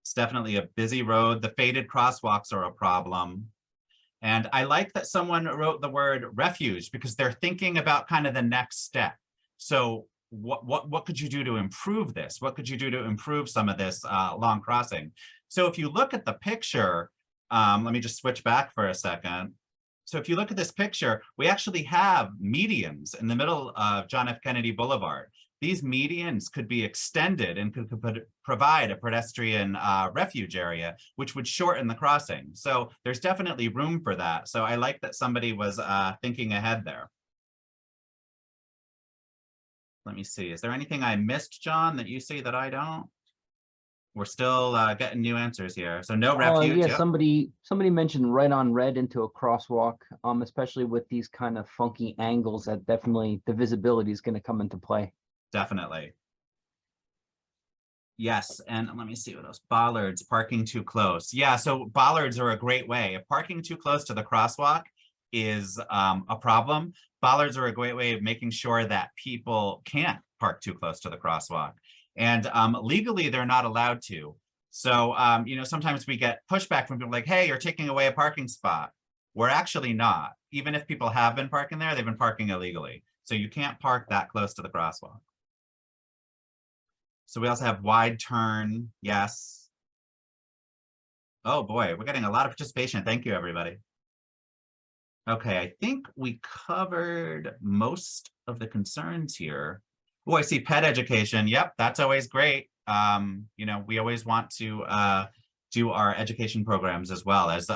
It's definitely a busy road. The faded crosswalks are a problem. And I like that someone wrote the word refuge because they're thinking about kind of the next step. So what could you do to improve this? What could you do to improve some of this long crossing? So if you look at the picture, let me just switch back for a second. So if you look at this picture, we actually have medians in the middle of John F. Kennedy Boulevard. These medians could be extended and could provide a pedestrian refuge area, which would shorten the crossing. So there's definitely room for that. So I like that somebody was thinking ahead there. Let me see, is there anything I missed, John, that you see that I don't? We're still getting new answers here. So no refuge. Yeah, yep. somebody mentioned right on red into a crosswalk, especially with these kind of funky angles, that definitely the visibility is going to come into play. Definitely. Yes, and let me see what else. Bollards, parking too close. Yeah, so bollards are a great way. If parking too close to the crosswalk is a problem, bollards are a great way of making sure that people can't park too close to the crosswalk. And legally, they're not allowed to. So, you know, sometimes we get pushback from people like, hey, you're taking away a parking spot. We're actually not. Even if people have been parking there, they've been parking illegally. So you can't park that close to the crosswalk. So we also have wide turn, yes. Oh boy, we're getting a lot of participation. Thank you, everybody. Okay, I think we covered most of the concerns here. Oh, I see pet education. Yep, that's always great. You know, we always want to do our education programs as well. As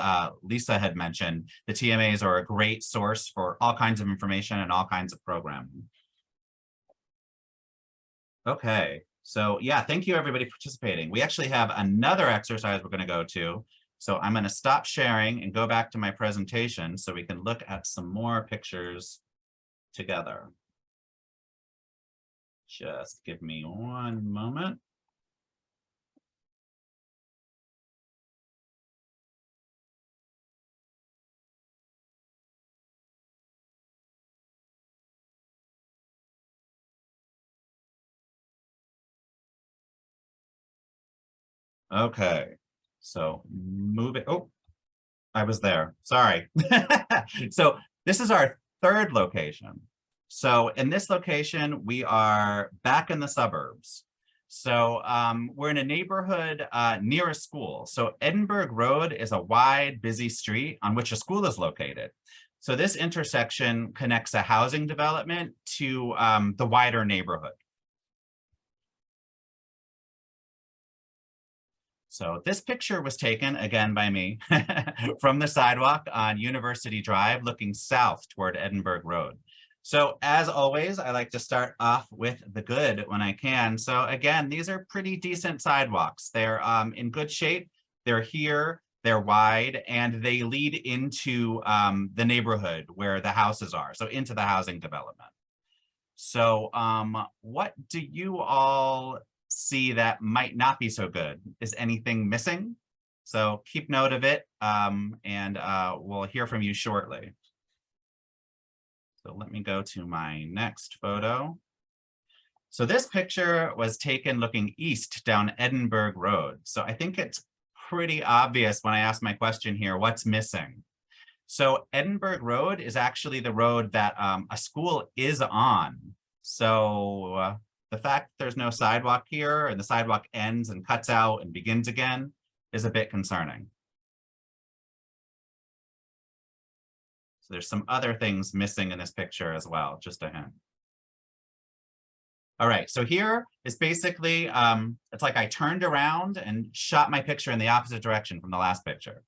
Lisa had mentioned, the TMAs are a great source for all kinds of information and all kinds of programming. Okay, so yeah, thank you everybody for participating. We actually have another exercise we're going to go to. So I'm going to stop sharing and go back to my presentation so we can look at some more pictures together. Just give me one moment. Okay, so move it. Oh, I was there. Sorry. So this is our third location. So in this location, we are back in the suburbs. So we're in a neighborhood near a school. So Edinburgh Road is a wide, busy street on which a school is located. So this intersection connects a housing development to the wider neighborhood. So this picture was taken again by me from the sidewalk on University Drive looking south toward Edinburgh Road. So as always, I like to start off with the good when I can. So again, these are pretty decent sidewalks. They're in good shape. They're here, they're wide, and they lead into the neighborhood where the houses are, so into the housing development. So what do you all see that might not be so good? Is anything missing? So keep note of it, and we'll hear from you shortly. So let me go to my next photo. So this picture was taken looking east down Edinburgh Road. So I think it's pretty obvious when I ask my question here, what's missing? So Edinburgh Road is actually the road that a school is on. So the fact that there's no sidewalk here and the sidewalk ends and cuts out and begins again is a bit concerning. So there's some other things missing in this picture as well, just a hint. All right, so here is basically, it's like I turned around and shot my picture in the opposite direction from the last picture.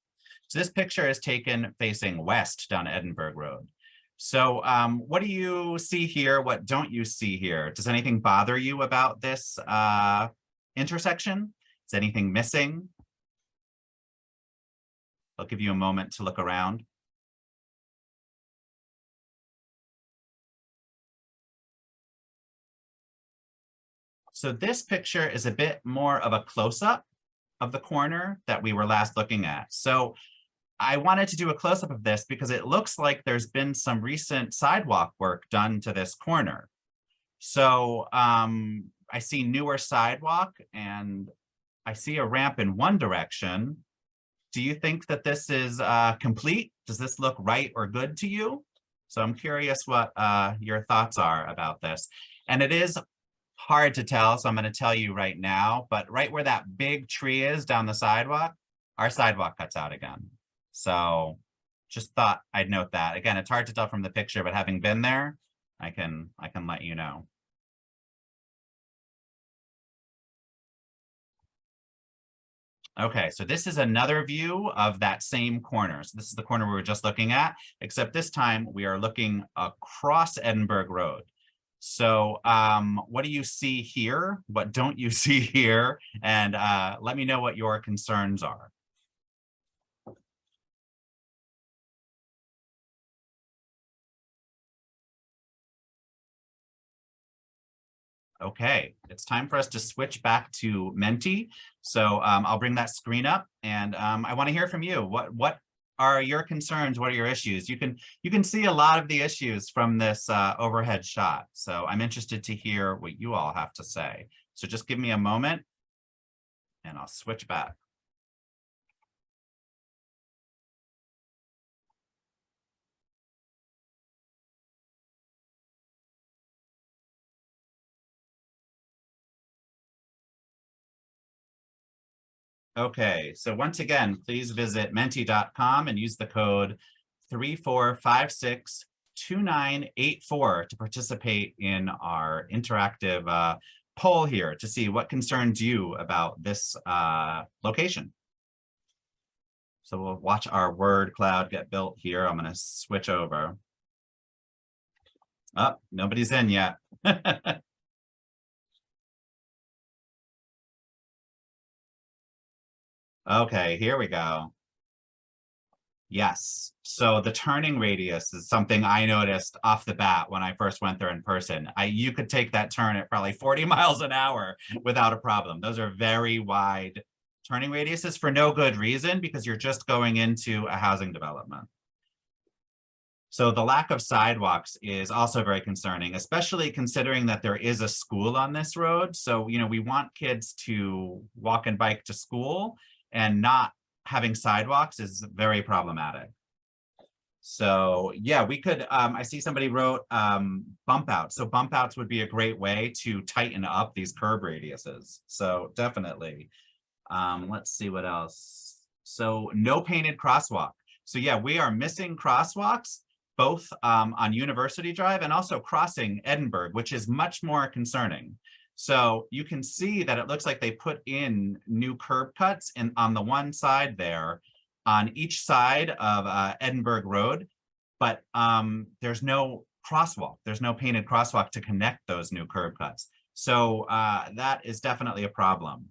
So this picture is taken facing west down Edinburgh Road. So what do you see here? What don't you see here? Does anything bother you about this intersection? Is anything missing? I'll give you a moment to look around. So this picture is a bit more of a close-up of the corner that we were last looking at. So I wanted to do a close-up of this because it looks like there's been some recent sidewalk work done to this corner. So I see newer sidewalk and I see a ramp in one direction. Do you think that this is complete? Does this look right or good to you? So I'm curious what your thoughts are about this. And it is hard to tell, so I'm going to tell you right now, but right where that big tree is down the sidewalk, our sidewalk cuts out again. So just thought I'd note that. Again, it's hard to tell from the picture, but having been there, I can let you know. Okay, so this is another view of that same corner. So this is the corner we were just looking at, except this time we are looking across Edinburgh Road. So what do you see here? What don't you see here? And let me know what your concerns are. Okay, it's time for us to switch back to Menti. So I'll bring that screen up and I want to hear from you. What are your concerns? What are your issues? You can see a lot of the issues from this overhead shot. So I'm interested to hear what you all have to say. So just give me a moment and I'll switch back. Okay, so once again, please visit menti.com and use the code 34562984 to participate in our interactive poll here to see what concerns you about this location. So we'll watch our word cloud get built here. I'm going to switch over. Oh, nobody's in yet. Okay, here we go. Yes, so the turning radius is something I noticed off the bat when I first went there in person. You could take that turn at probably 40 miles an hour without a problem. Those are very wide turning radiuses for no good reason, because you're just going into a housing development. So the lack of sidewalks is also very concerning, especially considering that there is a school on this road. So, you know, we want kids to walk and bike to school, and not having sidewalks is very problematic. So yeah, we could, I see somebody wrote bump outs. So bump outs would be a great way to tighten up these curb radiuses. So definitely. Let's see what else. So no painted crosswalk. So yeah, we are missing crosswalks, both on University Drive and also crossing Edinburgh, which is much more concerning. So you can see that it looks like they put in new curb cuts on the one side there on each side of Edinburgh Road, but there's no crosswalk. There's no painted crosswalk to connect those new curb cuts. So that is definitely a problem.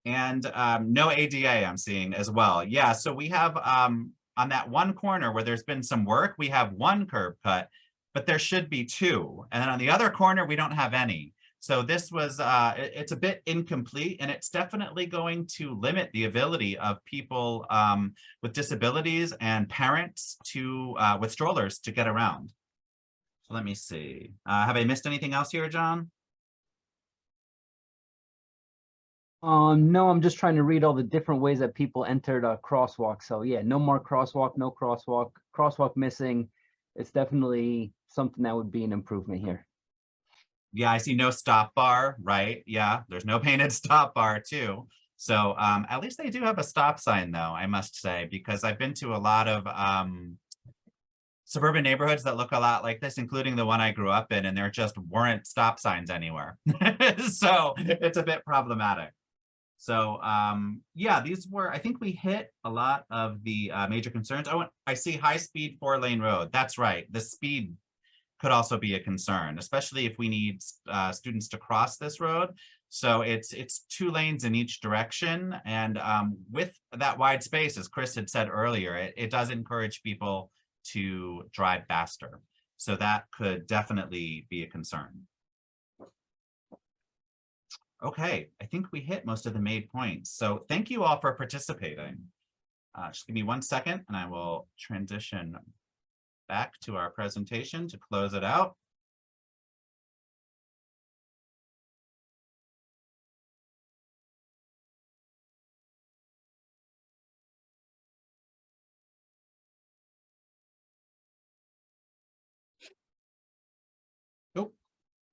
And no ADA I'm seeing as well. Yeah, so we have on that one corner where there's been some work, we have one curb cut, but there should be two. And then on the other corner, we don't have any. So this was, it's a bit incomplete, and it's definitely going to limit the ability of people with disabilities and parents to, with strollers to get around. So let me see. Have I missed anything else here, John? No, I'm just trying to read all the different ways that people entered a crosswalk. So yeah, no more crosswalk, no crosswalk, crosswalk missing. It's definitely something that would be an improvement here. Yeah, I see no stop bar, right? Yeah, there's no painted stop bar too. So at least they do have a stop sign though, I must say, because I've been to a lot of suburban neighborhoods that look a lot like this, including the one I grew up in, and there just weren't stop signs anywhere. So it's a bit problematic. So yeah, these were, I think we hit a lot of the major concerns. Oh, I see high-speed 4-lane road. That's right. The speed could also be a concern, especially if we need students to cross this road. So it's 2 lanes in each direction. And with that wide space, as Chris had said earlier, it does encourage people to drive faster. So that could definitely be a concern. Okay, I think we hit most of the main points. So thank you all for participating. Just give me 1 second and I will transition back to our presentation to close it out. Oh,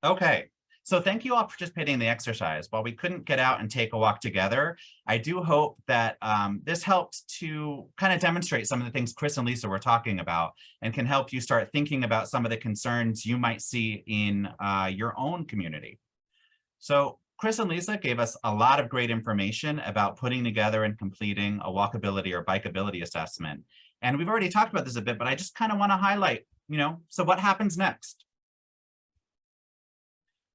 okay. So thank you all for participating in the exercise. While we couldn't get out and take a walk together, I do hope that this helps to kind of demonstrate some of the things Chris and Lisa were talking about and can help you start thinking about some of the concerns you might see in your own community. So Chris and Lisa gave us a lot of great information about putting together and completing a walkability or bikeability assessment. And we've already talked about this a bit, but I just kind of want to highlight, so what happens next?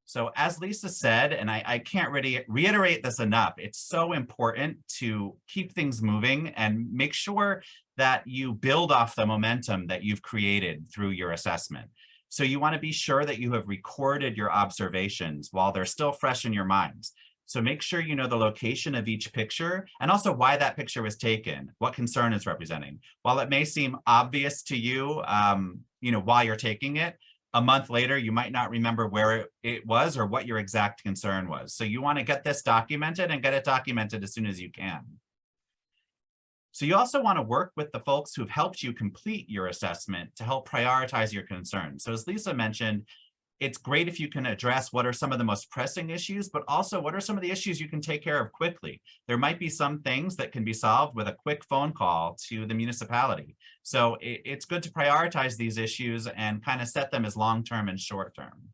So as Lisa said, and I can't really reiterate this enough, it's so important to keep things moving and make sure that you build off the momentum that you've created through your assessment. So you want to be sure that you have recorded your observations while they're still fresh in your minds. So make sure you know the location of each picture and also why that picture was taken, what concern it's representing. While it may seem obvious to you, while you're taking it, a month later, you might not remember where it was or what your exact concern was. So you want to get this documented and get it documented as soon as you can. So you also want to work with the folks who've helped you complete your assessment to help prioritize your concerns. So as Lisa mentioned, it's great if you can address what are some of the most pressing issues, but also what are some of the issues you can take care of quickly. There might be some things that can be solved with a quick phone call to the municipality. So it's good to prioritize these issues and kind of set them as long-term and short-term.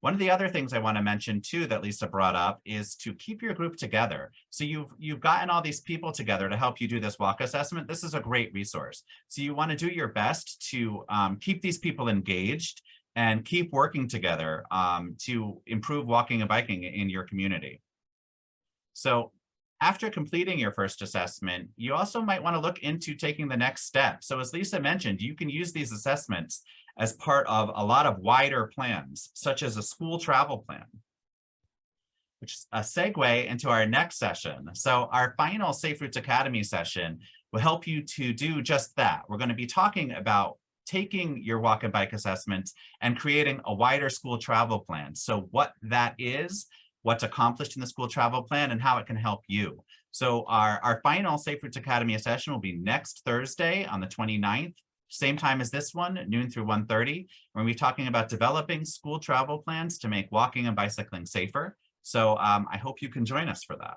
One of the other things I want to mention too that Lisa brought up is to keep your group together. So you've gotten all these people together to help you do this walk assessment. This is a great resource. So you want to do your best to keep these people engaged and keep working together to improve walking and biking in your community. So after completing your first assessment, you also might want to look into taking the next step. So as Lisa mentioned, you can use these assessments as part of a lot of wider plans, such as a school travel plan, which is a segue into our next session. So our final Safe Routes Academy session will help you to do just that. We're going to be talking about taking your walk and bike assessments and creating a wider school travel plan. So what that is, what's accomplished in the school travel plan, and how it can help you. So our final Safe Routes Academy session will be next Thursday on the 29th, same time as this one, noon through 1:30. We're going to be talking about developing school travel plans to make walking and bicycling safer. So I hope you can join us for that.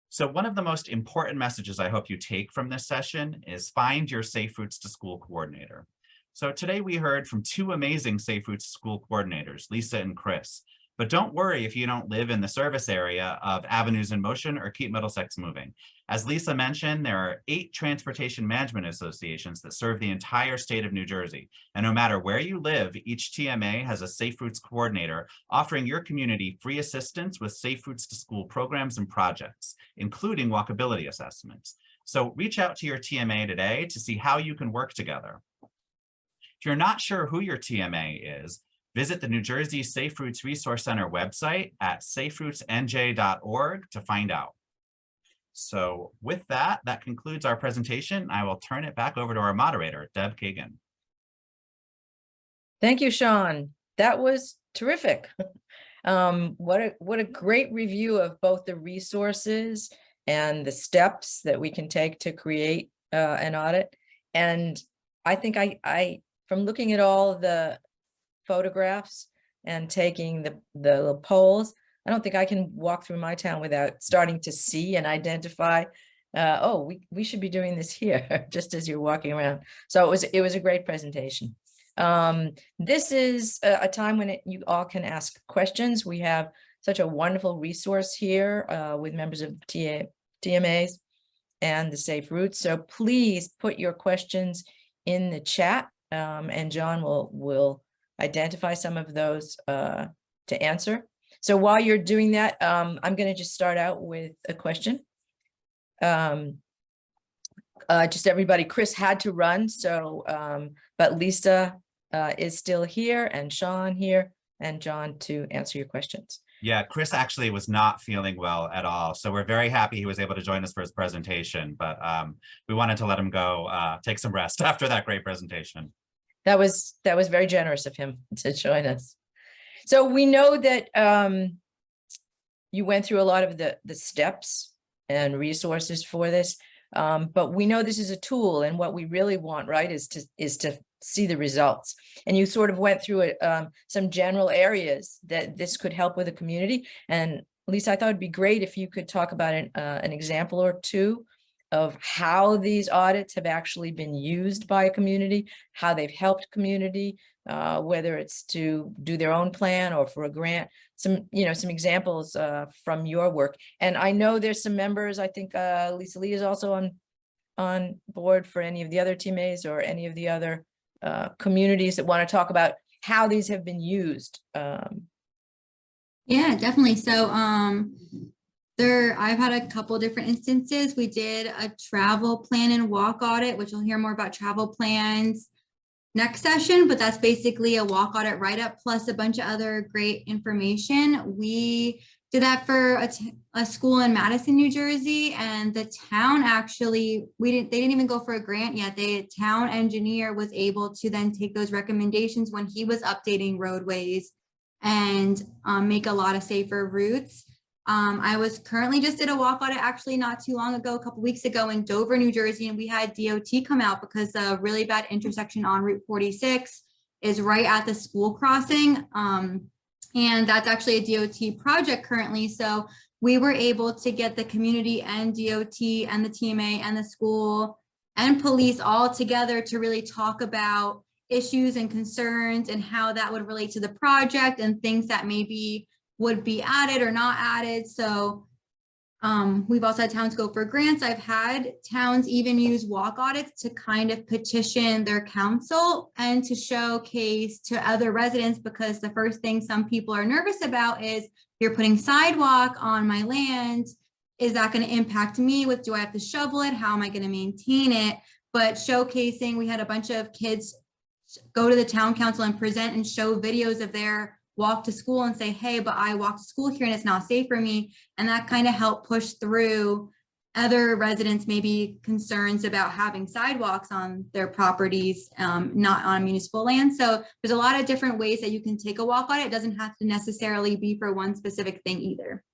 So one of the most important messages I hope you take from this session is find your Safe Routes to School coordinator. So today we heard from two amazing Safe Routes to School coordinators, Lisa and Chris. But don't worry if you don't live in the service area of Avenues in Motion or Keep Middlesex Moving. As Lisa mentioned, there are 8 transportation management associations that serve the entire state of New Jersey. And no matter where you live, each TMA has a Safe Routes coordinator offering your community free assistance with Safe Routes to School programs and projects, including walkability assessments. So reach out to your TMA today to see how you can work together. If you're not sure who your TMA is, visit the New Jersey Safe Routes Resource Center website at saferoutesnj.org to find out. So with that, that concludes our presentation. I will turn it back over to our moderator, Deb Kagan. Thank you, Sean. That was terrific. What a great review of both the resources and the steps that we can take to create an audit. And I think I from looking at all the photographs and taking the little polls, I don't think I can walk through my town without starting to see and identify, oh, we should be doing this here, just as you're walking around. So it was a great presentation. This is a time when you all can ask questions. We have such a wonderful resource here with members of TMAs and the Safe Routes. So please put your questions in the chat, and John will identify some of those to answer. So while you're doing that, I'm going to just start out with a question. Just everybody, Chris had to run, so but Lisa is still here, and Sean here, and John to answer your questions. Yeah, Chris actually was not feeling well at all. So we're very happy he was able to join us for his presentation, but we wanted to let him go take some rest after that great presentation. That was very generous of him to join us. So we know that you went through a lot of the steps and resources for this, but we know this is a tool, and what we really want, right, is to see the results. And you sort of went through some general areas that this could help with the community. And Lisa, I thought it'd be great if you could talk about an example or two of how these audits have actually been used by a community, how they've helped community, whether it's to do their own plan or for a grant, some examples from your work. And I know there's some members, I think Lisa Lee is also on board for any of the other TMAs or any of the other communities that want to talk about how these have been used. Yeah, definitely. So I've had a couple different instances. We did a travel plan and walk audit, which you'll hear more about travel plans next session, but that's basically a walk audit write-up plus a bunch of other great information. We did that for a school in Madison, New Jersey, and the town actually, they didn't even go for a grant yet. The town engineer was able to then take those recommendations when he was updating roadways and make a lot of safer routes. I was currently just did a walk audit actually not too long ago, a couple weeks ago in Dover, New Jersey, and we had DOT come out because a really bad intersection on Route 46 is right at the school crossing. And that's actually a DOT project currently. So we were able to get the community and DOT and the TMA and the school and police all together to really talk about issues and concerns and how that would relate to the project and things that maybe would be added or not added. So we've also had towns go for grants. I've had towns even use walk audits to kind of petition their council and to showcase to other residents, because the first thing some people are nervous about is, you're putting sidewalk on my land. Is that going to impact me with, do I have to shovel it? How am I going to maintain it? But showcasing, we had a bunch of kids go to the town council and present and show videos of their walk to school and say, hey, but I walk to school here and it's not safe for me. And that kind of helped push through other residents, maybe concerns about having sidewalks on their properties, not on municipal land. So there's a lot of different ways that you can take a walk audit. It doesn't have to necessarily be for one specific thing either.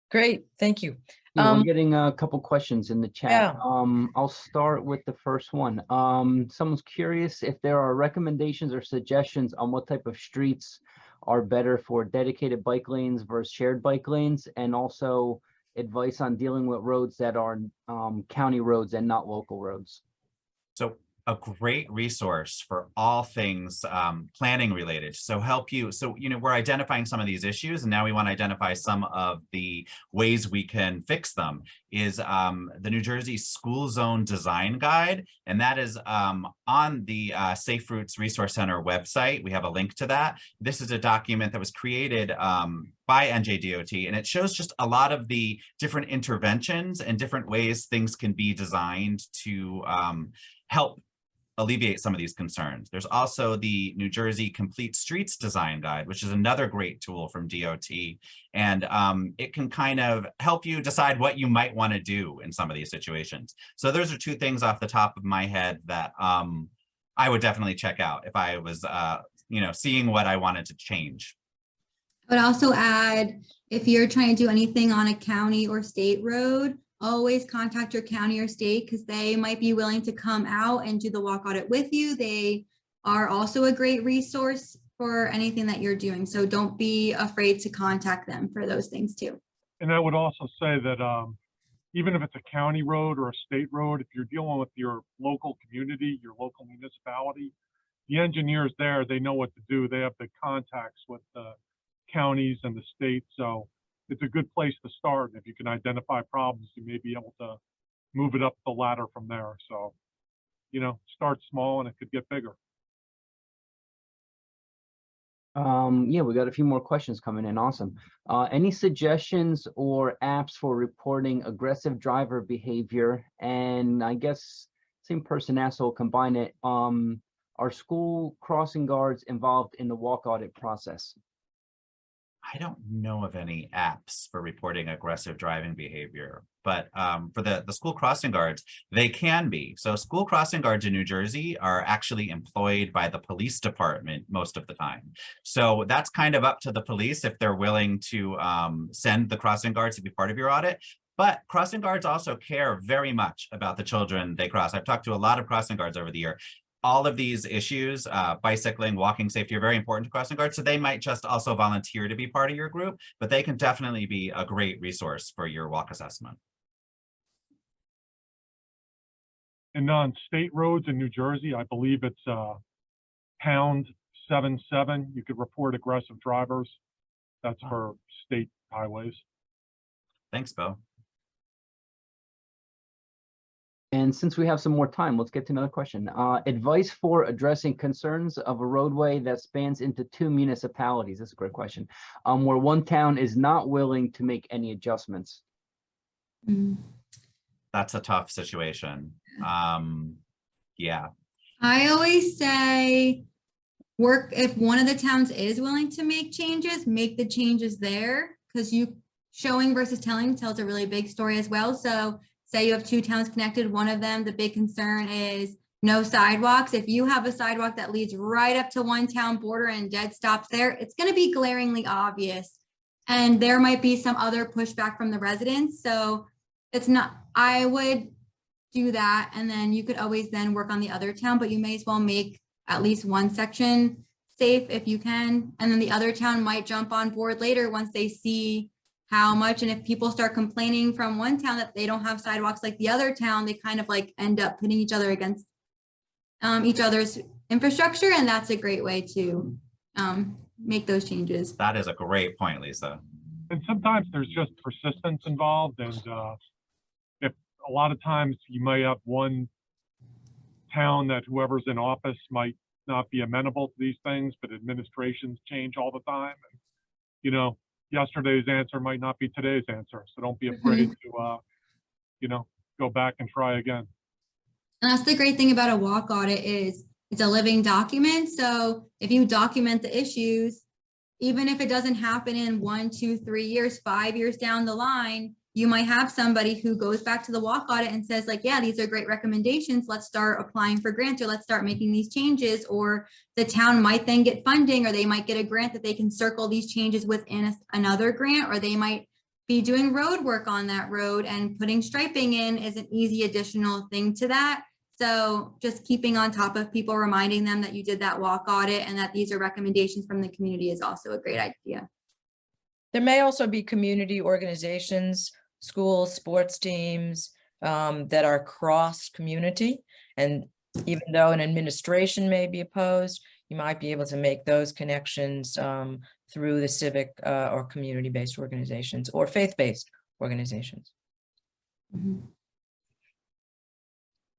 Great, thank you. Yeah, we're getting a couple questions in the chat. Yeah. I'll start with the first one. Someone's curious if there are recommendations or suggestions on what type of streets are better for dedicated bike lanes versus shared bike lanes, and also advice on dealing with roads that are county roads and not local roads. So a great resource for all things planning related. So help you. So, we're identifying some of these issues, and now we want to identify some of the ways we can fix them. Is the New Jersey School Zone Design Guide, and that is on the Safe Routes Resource Center website. We have a link to that. This is a document that was created by NJDOT, and it shows just a lot of the different interventions and different ways things can be designed to help alleviate some of these concerns. There's also the New Jersey Complete Streets Design Guide, which is another great tool from DOT. And it can kind of help you decide what you might want to do in some of these situations. So those are two things off the top of my head that I would definitely check out if I was, seeing what I wanted to change. I would also add, if you're trying to do anything on a county or state road, always contact your county or state, because they might be willing to come out and do the walk audit with you. They are also a great resource for anything that you're doing. So don't be afraid to contact them for those things too. And I would also say that even if it's a county road or a state road, if you're dealing with your local community, your local municipality, the engineers there, they know what to do. They have the contacts with the counties and the state. So it's a good place to start. If you can identify problems, you may be able to move it up the ladder from there. So, start small and it could get bigger. Yeah, we got a few more questions coming in. Awesome. Any suggestions or apps for reporting aggressive driver behavior? And I guess same person asked, so we'll combine it. Are school crossing guards involved in the walk audit process? I don't know of any apps for reporting aggressive driving behavior, but for the school crossing guards, they can be. So school crossing guards in New Jersey are actually employed by the police department most of the time. So that's kind of up to the police if they're willing to send the crossing guards to be part of your audit. But crossing guards also care very much about the children they cross. I've talked to a lot of crossing guards over the year. All of these issues, bicycling, walking safety, are very important to crossing guards. So they might just also volunteer to be part of your group, but they can definitely be a great resource for your walk assessment. And on state roads in New Jersey, I believe it's pound 77. You could report aggressive drivers. That's for state highways. Thanks, Bill. And since we have some more time, let's get to another question. Advice for addressing concerns of a roadway that spans into two municipalities. That's a great question. Where one town is not willing to make any adjustments. That's a tough situation. Yeah. I always say if one of the towns is willing to make changes, make the changes there, because showing versus telling tells a really big story as well. So say you have two towns connected, one of them, the big concern is no sidewalks. If you have a sidewalk that leads right up to one town border and dead stops there, it's going to be glaringly obvious. And there might be some other pushback from the residents. So I would do that. And then you could always then work on the other town, but you may as well make at least one section safe if you can. And then the other town might jump on board later once they see how much, and if people start complaining from one town that they don't have sidewalks like the other town, they kind of like end up pitting each other against each other's infrastructure, and that's a great way to make those changes. That is a great point, Lisa. And sometimes there's just persistence involved, and if a lot of times you might have one town that whoever's in office might not be amenable to these things, but administrations change all the time, and yesterday's answer might not be today's answer. So don't be afraid to, go back and try again. And that's the great thing about a walk audit is it's a living document. So if you document the issues, even if it doesn't happen in 1, 2, 3 years, 5 years down the line, you might have somebody who goes back to the walk audit and says like, yeah, these are great recommendations. Let's start applying for grants, or let's start making these changes. Or the town might then get funding, or they might get a grant that they can circle these changes within another grant, or they might be doing road work on that road, and putting striping in is an easy additional thing to that. So just keeping on top of people, reminding them that you did that walk audit and that these are recommendations from the community is also a great idea. There may also be community organizations, schools, sports teams that are cross community, and Even though an administration may be opposed, you might be able to make those connections through the civic or community-based organizations or faith-based organizations. Mhm.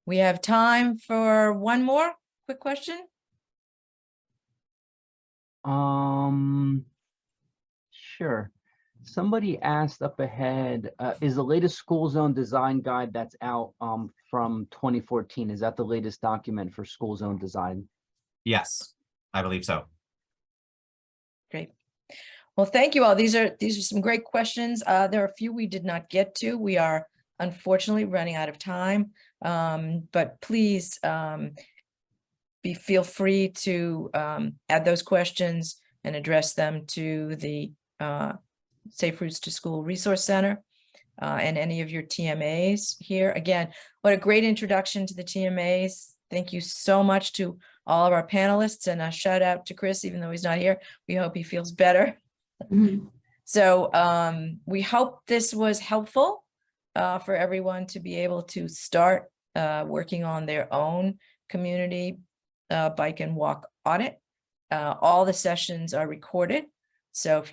We have time for one more quick question. Sure. Somebody asked up ahead, is the latest school zone design guide that's out from 2014? Is that the latest document for school zone design? Yes, I believe so. Great. Well, thank you all. These are some great questions. There are a few we did not get to. We are unfortunately running out of time, but please feel free to add those questions and address them to the Safe Routes to School Resource Center and any of your TMAs here. Again, what a great introduction to the TMAs. Thank you so much to all of our panelists, and a shout out to Chris, even though he's not here. We hope he feels better. Mhm. So we hope this was helpful for everyone to be able to start working on their own community bike and walk audit. All the sessions are recorded. So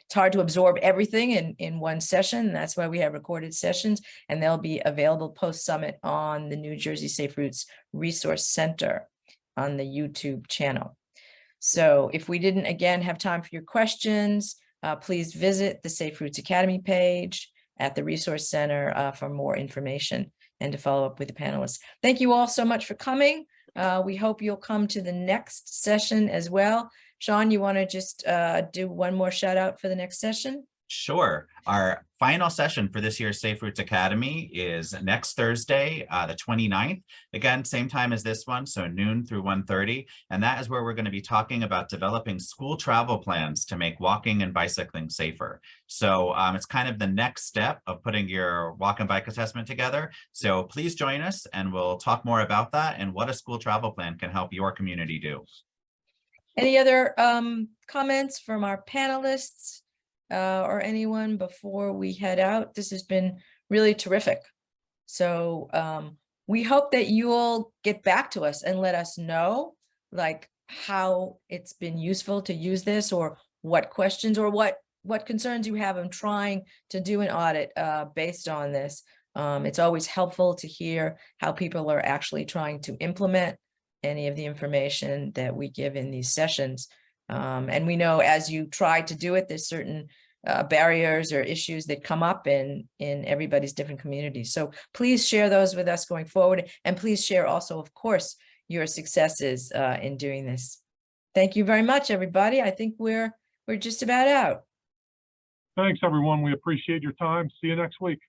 it's hard to absorb everything in one session. That's why we have recorded sessions, and they'll be available post-summit on the New Jersey Safe Routes Resource Center on the YouTube channel. So if we didn't, again, have time for your questions, please visit the Safe Routes Academy page at the Resource Center for more information and to follow up with the panelists. Thank you all so much for coming. We hope you'll come to the next session as well. Sean, you want to just do one more shout out for the next session? Sure. Our final session for this year's Safe Routes Academy is next Thursday, the 29th. Again, same time as this one, so noon through 1:30. And that is where we're going to be talking about developing school travel plans to make walking and bicycling safer. So it's kind of the next step of putting your walk and bike assessment together. So please join us and we'll talk more about that and what a school travel plan can help your community do. Any other comments from our panelists or anyone before we head out? This has been really terrific. So we hope that you'll get back to us and let us know like how it's been useful to use this, or what questions or what concerns you have in trying to do an audit based on this. It's always helpful to hear how people are actually trying to implement any of the information that we give in these sessions. And we know as you try to do it, there's certain barriers or issues that come up in everybody's different communities. So please share those with us going forward. And please share also, of course, your successes in doing this. Thank you very much, everybody. I think we're just about out. Thanks, everyone. We appreciate your time. See you next week.